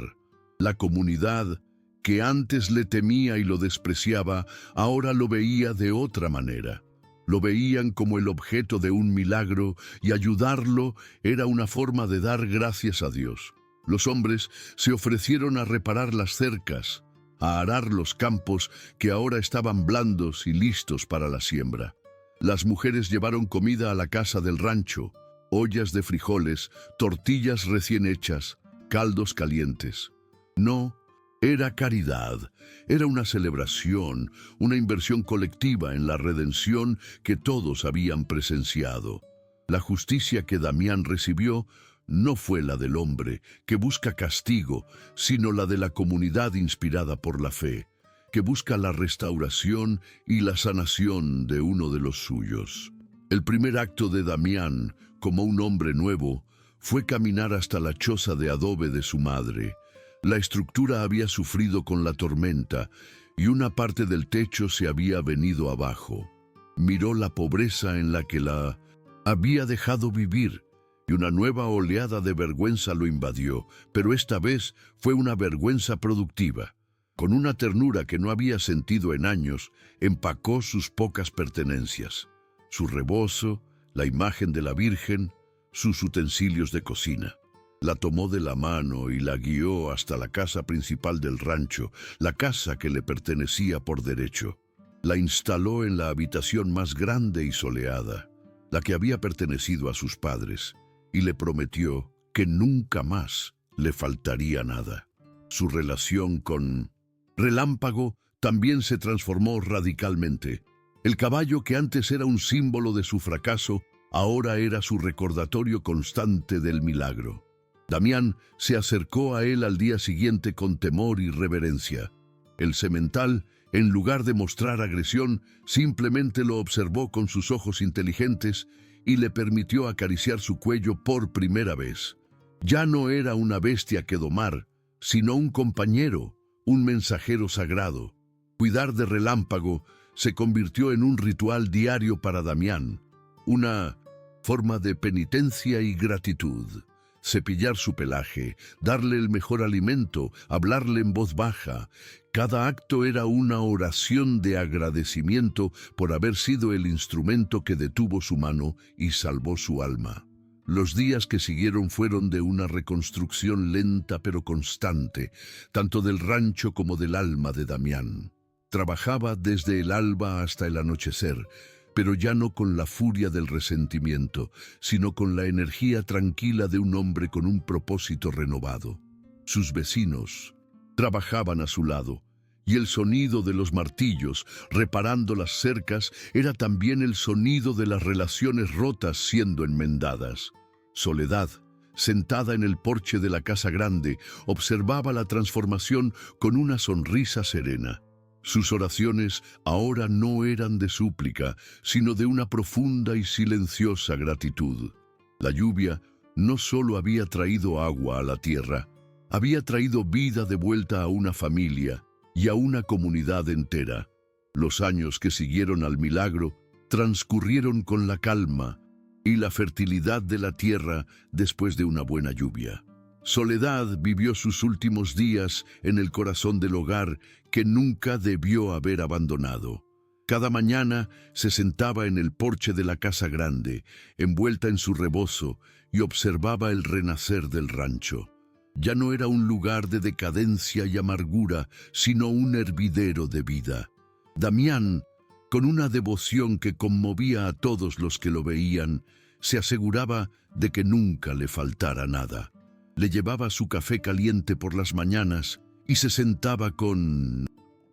La comunidad, que antes le temía y lo despreciaba, ahora lo veía de otra manera. Lo veían como el objeto de un milagro y ayudarlo era una forma de dar gracias a Dios. Los hombres se ofrecieron a reparar las cercas, a arar los campos que ahora estaban blandos y listos para la siembra. Las mujeres llevaron comida a la casa del rancho, ollas de frijoles, tortillas recién hechas, caldos calientes. No, era caridad, era una celebración, una inversión colectiva en la redención que todos habían presenciado. La justicia que Damián recibió no fue la del hombre, que busca castigo, sino la de la comunidad inspirada por la fe, que busca la restauración y la sanación de uno de los suyos. El primer acto de Damián, como un hombre nuevo, fue caminar hasta la choza de adobe de su madre. La estructura había sufrido con la tormenta y una parte del techo se había venido abajo. Miró la pobreza en la que la había dejado vivir y una nueva oleada de vergüenza lo invadió, pero esta vez fue una vergüenza productiva. Con una ternura que no había sentido en años, empacó sus pocas pertenencias, su rebozo, la imagen de la Virgen, sus utensilios de cocina. La tomó de la mano y la guió hasta la casa principal del rancho, la casa que le pertenecía por derecho. La instaló en la habitación más grande y soleada, la que había pertenecido a sus padres, y le prometió que nunca más le faltaría nada. Su relación con Relámpago también se transformó radicalmente. El caballo que antes era un símbolo de su fracaso, ahora era su recordatorio constante del milagro. Damián se acercó a él al día siguiente con temor y reverencia. El semental, en lugar de mostrar agresión, simplemente lo observó con sus ojos inteligentes y le permitió acariciar su cuello por primera vez. Ya no era una bestia que domar, sino un compañero, un mensajero sagrado. Cuidar de Relámpago se convirtió en un ritual diario para Damián, una forma de penitencia y gratitud. Cepillar su pelaje, darle el mejor alimento, hablarle en voz baja. Cada acto era una oración de agradecimiento por haber sido el instrumento que detuvo su mano y salvó su alma. Los días que siguieron fueron de una reconstrucción lenta pero constante, tanto del rancho como del alma de Damián. Trabajaba desde el alba hasta el anochecer, pero ya no con la furia del resentimiento, sino con la energía tranquila de un hombre con un propósito renovado. Sus vecinos trabajaban a su lado, y el sonido de los martillos reparando las cercas era también el sonido de las relaciones rotas siendo enmendadas. Soledad, sentada en el porche de la casa grande, observaba la transformación con una sonrisa serena. Sus oraciones ahora no eran de súplica, sino de una profunda y silenciosa gratitud. La lluvia no solo había traído agua a la tierra, había traído vida de vuelta a una familia y a una comunidad entera. Los años que siguieron al milagro transcurrieron con la calma y la fertilidad de la tierra después de una buena lluvia. Soledad vivió sus últimos días en el corazón del hogar que nunca debió haber abandonado. Cada mañana se sentaba en el porche de la casa grande, envuelta en su rebozo, y observaba el renacer del rancho. Ya no era un lugar de decadencia y amargura, sino un hervidero de vida. Damián, con una devoción que conmovía a todos los que lo veían, se aseguraba de que nunca le faltara nada. Le llevaba su café caliente por las mañanas y se sentaba con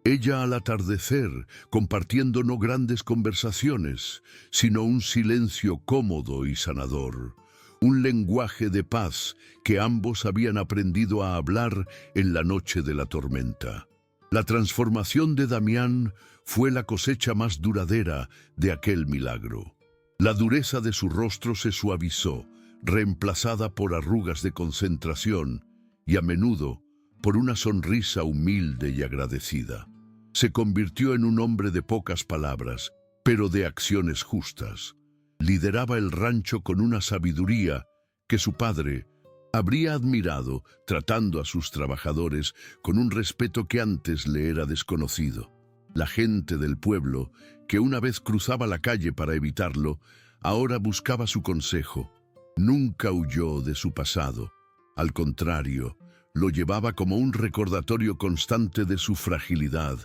ella al atardecer, compartiendo no grandes conversaciones, sino un silencio cómodo y sanador. Un lenguaje de paz que ambos habían aprendido a hablar en la noche de la tormenta. La transformación de Damián fue la cosecha más duradera de aquel milagro. La dureza de su rostro se suavizó, reemplazada por arrugas de concentración y a menudo por una sonrisa humilde y agradecida. Se convirtió en un hombre de pocas palabras, pero de acciones justas. Lideraba el rancho con una sabiduría que su padre habría admirado, tratando a sus trabajadores con un respeto que antes le era desconocido. La gente del pueblo, que una vez cruzaba la calle para evitarlo, ahora buscaba su consejo. Nunca huyó de su pasado. Al contrario, lo llevaba como un recordatorio constante de su fragilidad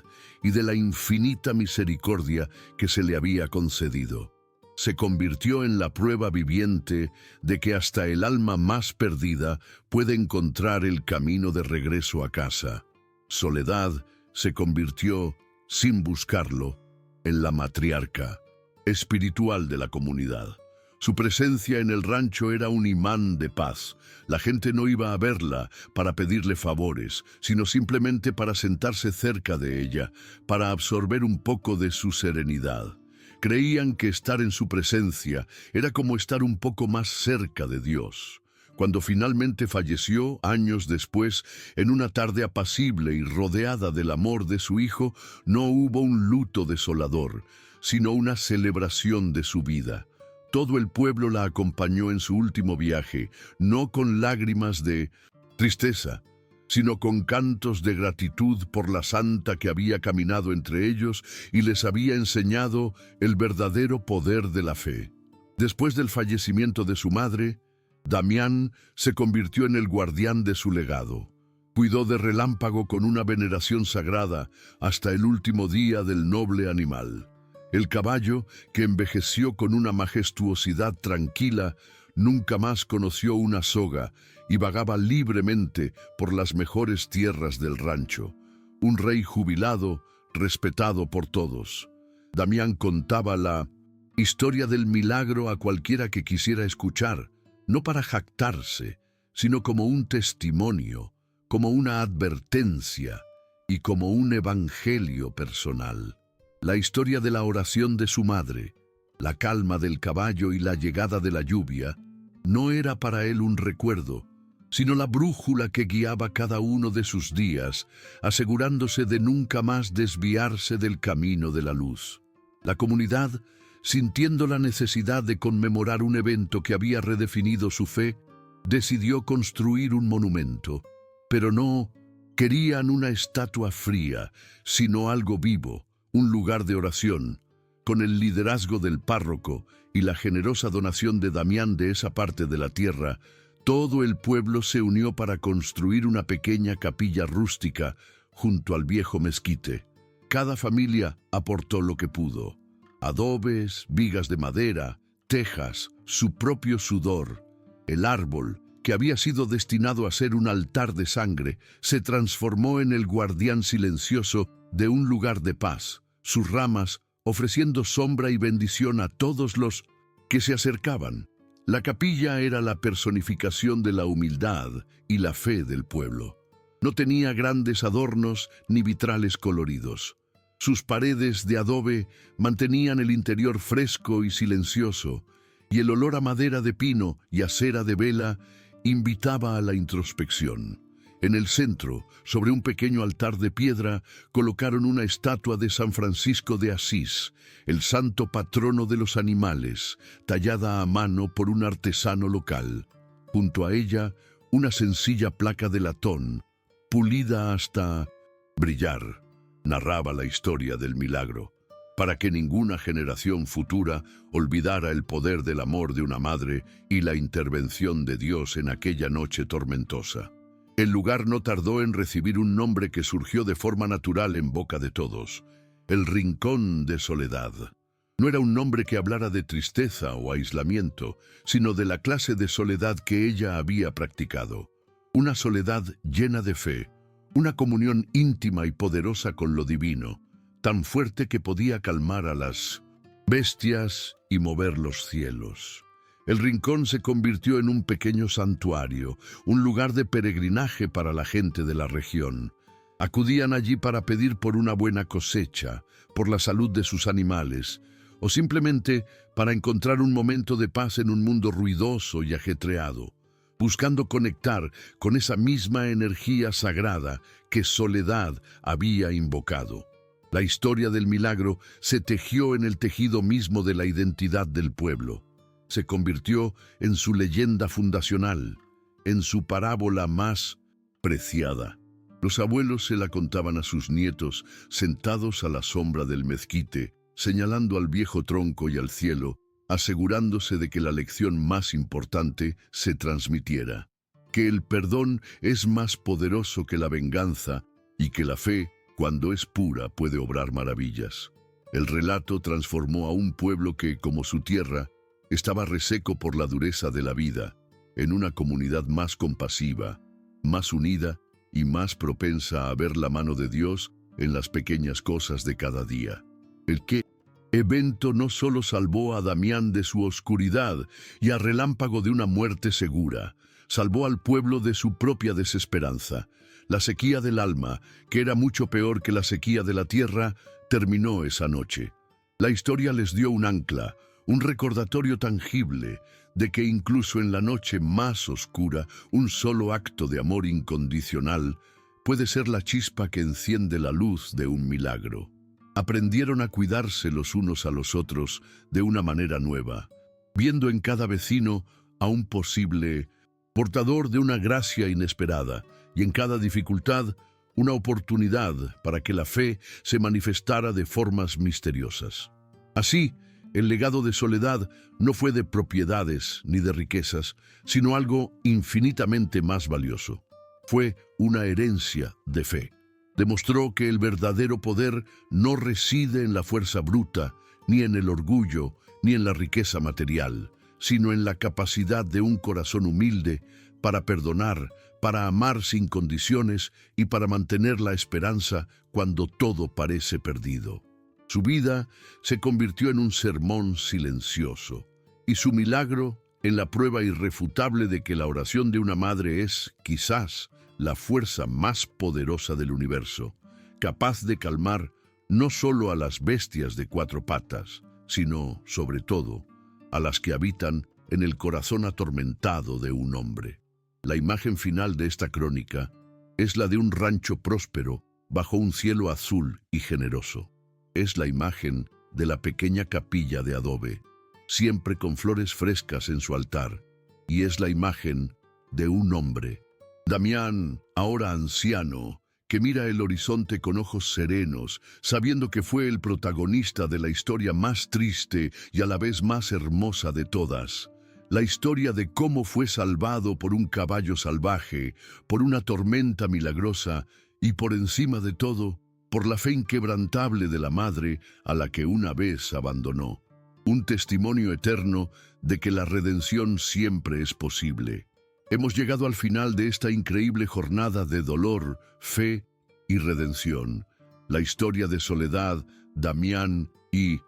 y de la infinita misericordia que se le había concedido. Se convirtió en la prueba viviente de que hasta el alma más perdida puede encontrar el camino de regreso a casa. Soledad se convirtió, sin buscarlo, en la matriarca espiritual de la comunidad. Su presencia en el rancho era un imán de paz. La gente no iba a verla para pedirle favores, sino simplemente para sentarse cerca de ella, para absorber un poco de su serenidad. Creían que estar en su presencia era como estar un poco más cerca de Dios. Cuando finalmente falleció, años después, en una tarde apacible y rodeada del amor de su hijo, no hubo un luto desolador, sino una celebración de su vida. Todo el pueblo la acompañó en su último viaje, no con lágrimas de tristeza, sino con cantos de gratitud por la santa que había caminado entre ellos y les había enseñado el verdadero poder de la fe. Después del fallecimiento de su madre, Damián se convirtió en el guardián de su legado. Cuidó de Relámpago con una veneración sagrada hasta el último día del noble animal. El caballo, que envejeció con una majestuosidad tranquila, nunca más conoció una soga y vagaba libremente por las mejores tierras del rancho. Un rey jubilado, respetado por todos. Damián contaba la historia del milagro a cualquiera que quisiera escuchar, no para jactarse, sino como un testimonio, como una advertencia y como un evangelio personal. La historia de la oración de su madre, la calma del caballo y la llegada de la lluvia, no era para él un recuerdo, sino la brújula que guiaba cada uno de sus días, asegurándose de nunca más desviarse del camino de la luz. La comunidad, sintiendo la necesidad de conmemorar un evento que había redefinido su fe, decidió construir un monumento, pero no querían una estatua fría, sino algo vivo, un lugar de oración. Con el liderazgo del párroco y la generosa donación de Damián de esa parte de la tierra, todo el pueblo se unió para construir una pequeña capilla rústica junto al viejo mezquite. Cada familia aportó lo que pudo: adobes, vigas de madera, tejas, su propio sudor. El árbol, que había sido destinado a ser un altar de sangre, se transformó en el guardián silencioso de un lugar de paz, sus ramas ofreciendo sombra y bendición a todos los que se acercaban. La capilla era la personificación de la humildad y la fe del pueblo. No tenía grandes adornos ni vitrales coloridos. Sus paredes de adobe mantenían el interior fresco y silencioso, y el olor a madera de pino y a cera de vela invitaba a la introspección. En el centro, sobre un pequeño altar de piedra, colocaron una estatua de San Francisco de Asís, el santo patrono de los animales, tallada a mano por un artesano local. Junto a ella, una sencilla placa de latón, pulida hasta brillar, narraba la historia del milagro, para que ninguna generación futura olvidara el poder del amor de una madre y la intervención de Dios en aquella noche tormentosa. El lugar no tardó en recibir un nombre que surgió de forma natural en boca de todos: el Rincón de Soledad. No era un nombre que hablara de tristeza o aislamiento, sino de la clase de soledad que ella había practicado. Una soledad llena de fe, una comunión íntima y poderosa con lo divino, tan fuerte que podía calmar a las bestias y mover los cielos. El rincón se convirtió en un pequeño santuario, un lugar de peregrinaje para la gente de la región. Acudían allí para pedir por una buena cosecha, por la salud de sus animales, o simplemente para encontrar un momento de paz en un mundo ruidoso y ajetreado, buscando conectar con esa misma energía sagrada que Soledad había invocado. La historia del milagro se tejió en el tejido mismo de la identidad del pueblo. Se convirtió en su leyenda fundacional, en su parábola más preciada. Los abuelos se la contaban a sus nietos, sentados a la sombra del mezquite, señalando al viejo tronco y al cielo, asegurándose de que la lección más importante se transmitiera: que el perdón es más poderoso que la venganza y que la fe, cuando es pura, puede obrar maravillas. El relato transformó a un pueblo que, como su tierra, estaba reseco por la dureza de la vida, en una comunidad más compasiva, más unida y más propensa a ver la mano de Dios en las pequeñas cosas de cada día. El evento no solo salvó a Damián de su oscuridad y a Relámpago de una muerte segura, salvó al pueblo de su propia desesperanza. La sequía del alma, que era mucho peor que la sequía de la tierra, terminó esa noche. La historia les dio un ancla, un recordatorio tangible de que incluso en la noche más oscura, un solo acto de amor incondicional puede ser la chispa que enciende la luz de un milagro. Aprendieron a cuidarse los unos a los otros de una manera nueva, viendo en cada vecino a un posible portador de una gracia inesperada, y en cada dificultad una oportunidad para que la fe se manifestara de formas misteriosas. Así, el legado de Soledad no fue de propiedades ni de riquezas, sino algo infinitamente más valioso. Fue una herencia de fe. Demostró que el verdadero poder no reside en la fuerza bruta, ni en el orgullo, ni en la riqueza material, sino en la capacidad de un corazón humilde para perdonar, para amar sin condiciones y para mantener la esperanza cuando todo parece perdido. Su vida se convirtió en un sermón silencioso, y su milagro en la prueba irrefutable de que la oración de una madre es, quizás, la fuerza más poderosa del universo, capaz de calmar no solo a las bestias de cuatro patas, sino, sobre todo, a las que habitan en el corazón atormentado de un hombre. La imagen final de esta crónica es la de un rancho próspero bajo un cielo azul y generoso. Es la imagen de la pequeña capilla de adobe, siempre con flores frescas en su altar, y es la imagen de un hombre, Damián, ahora anciano, que mira el horizonte con ojos serenos, sabiendo que fue el protagonista de la historia más triste y a la vez más hermosa de todas. La historia de cómo fue salvado por un caballo salvaje, por una tormenta milagrosa y por encima de todo, por la fe inquebrantable de la madre a la que una vez abandonó. Un testimonio eterno de que la redención siempre es posible. Hemos llegado al final de esta increíble jornada de dolor, fe y redención. La historia de Soledad, Damián y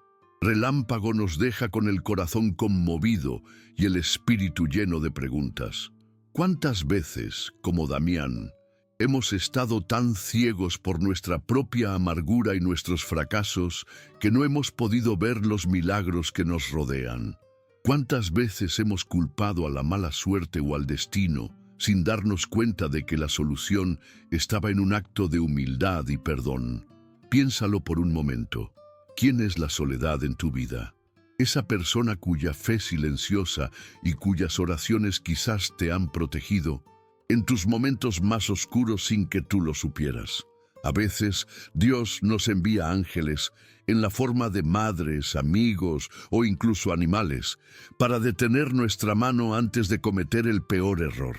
Relámpago nos deja con el corazón conmovido y el espíritu lleno de preguntas. ¿Cuántas veces, como Damián, hemos estado tan ciegos por nuestra propia amargura y nuestros fracasos que no hemos podido ver los milagros que nos rodean? ¿Cuántas veces hemos culpado a la mala suerte o al destino sin darnos cuenta de que la solución estaba en un acto de humildad y perdón? Piénsalo por un momento. ¿Quién es la soledad en tu vida? Esa persona cuya fe silenciosa y cuyas oraciones quizás te han protegido en tus momentos más oscuros sin que tú lo supieras. A veces Dios nos envía ángeles en la forma de madres, amigos o incluso animales para detener nuestra mano antes de cometer el peor error.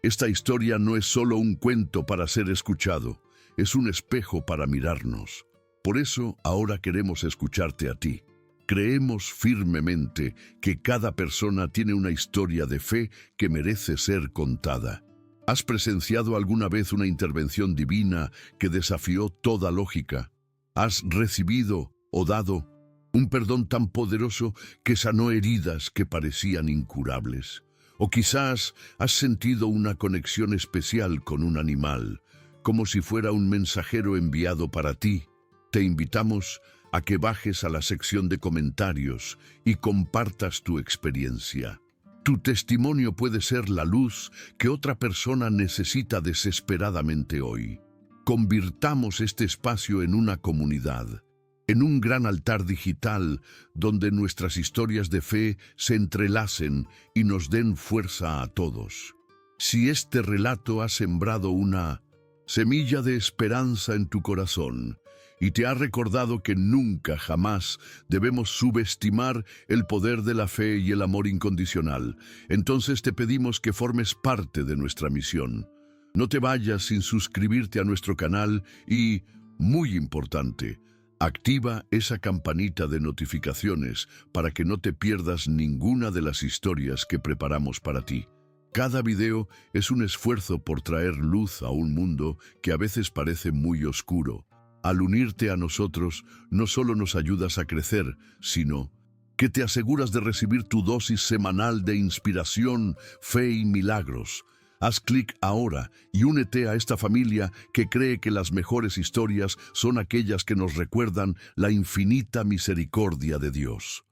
Esta historia no es solo un cuento para ser escuchado, es un espejo para mirarnos. Por eso ahora queremos escucharte a ti. Creemos firmemente que cada persona tiene una historia de fe que merece ser contada. ¿Has presenciado alguna vez una intervención divina que desafió toda lógica? ¿Has recibido o dado un perdón tan poderoso que sanó heridas que parecían incurables? O quizás has sentido una conexión especial con un animal, como si fuera un mensajero enviado para ti. Te invitamos a que bajes a la sección de comentarios y compartas tu experiencia. Tu testimonio puede ser la luz que otra persona necesita desesperadamente hoy. Convirtamos este espacio en una comunidad, en un gran altar digital donde nuestras historias de fe se entrelacen y nos den fuerza a todos. Si este relato ha sembrado una semilla de esperanza en tu corazón, y te ha recordado que nunca, jamás debemos subestimar el poder de la fe y el amor incondicional, entonces te pedimos que formes parte de nuestra misión. No te vayas sin suscribirte a nuestro canal y, muy importante, activa esa campanita de notificaciones para que no te pierdas ninguna de las historias que preparamos para ti. Cada video es un esfuerzo por traer luz a un mundo que a veces parece muy oscuro. Al unirte a nosotros, no solo nos ayudas a crecer, sino que te aseguras de recibir tu dosis semanal de inspiración, fe y milagros. Haz clic ahora y únete a esta familia que cree que las mejores historias son aquellas que nos recuerdan la infinita misericordia de Dios.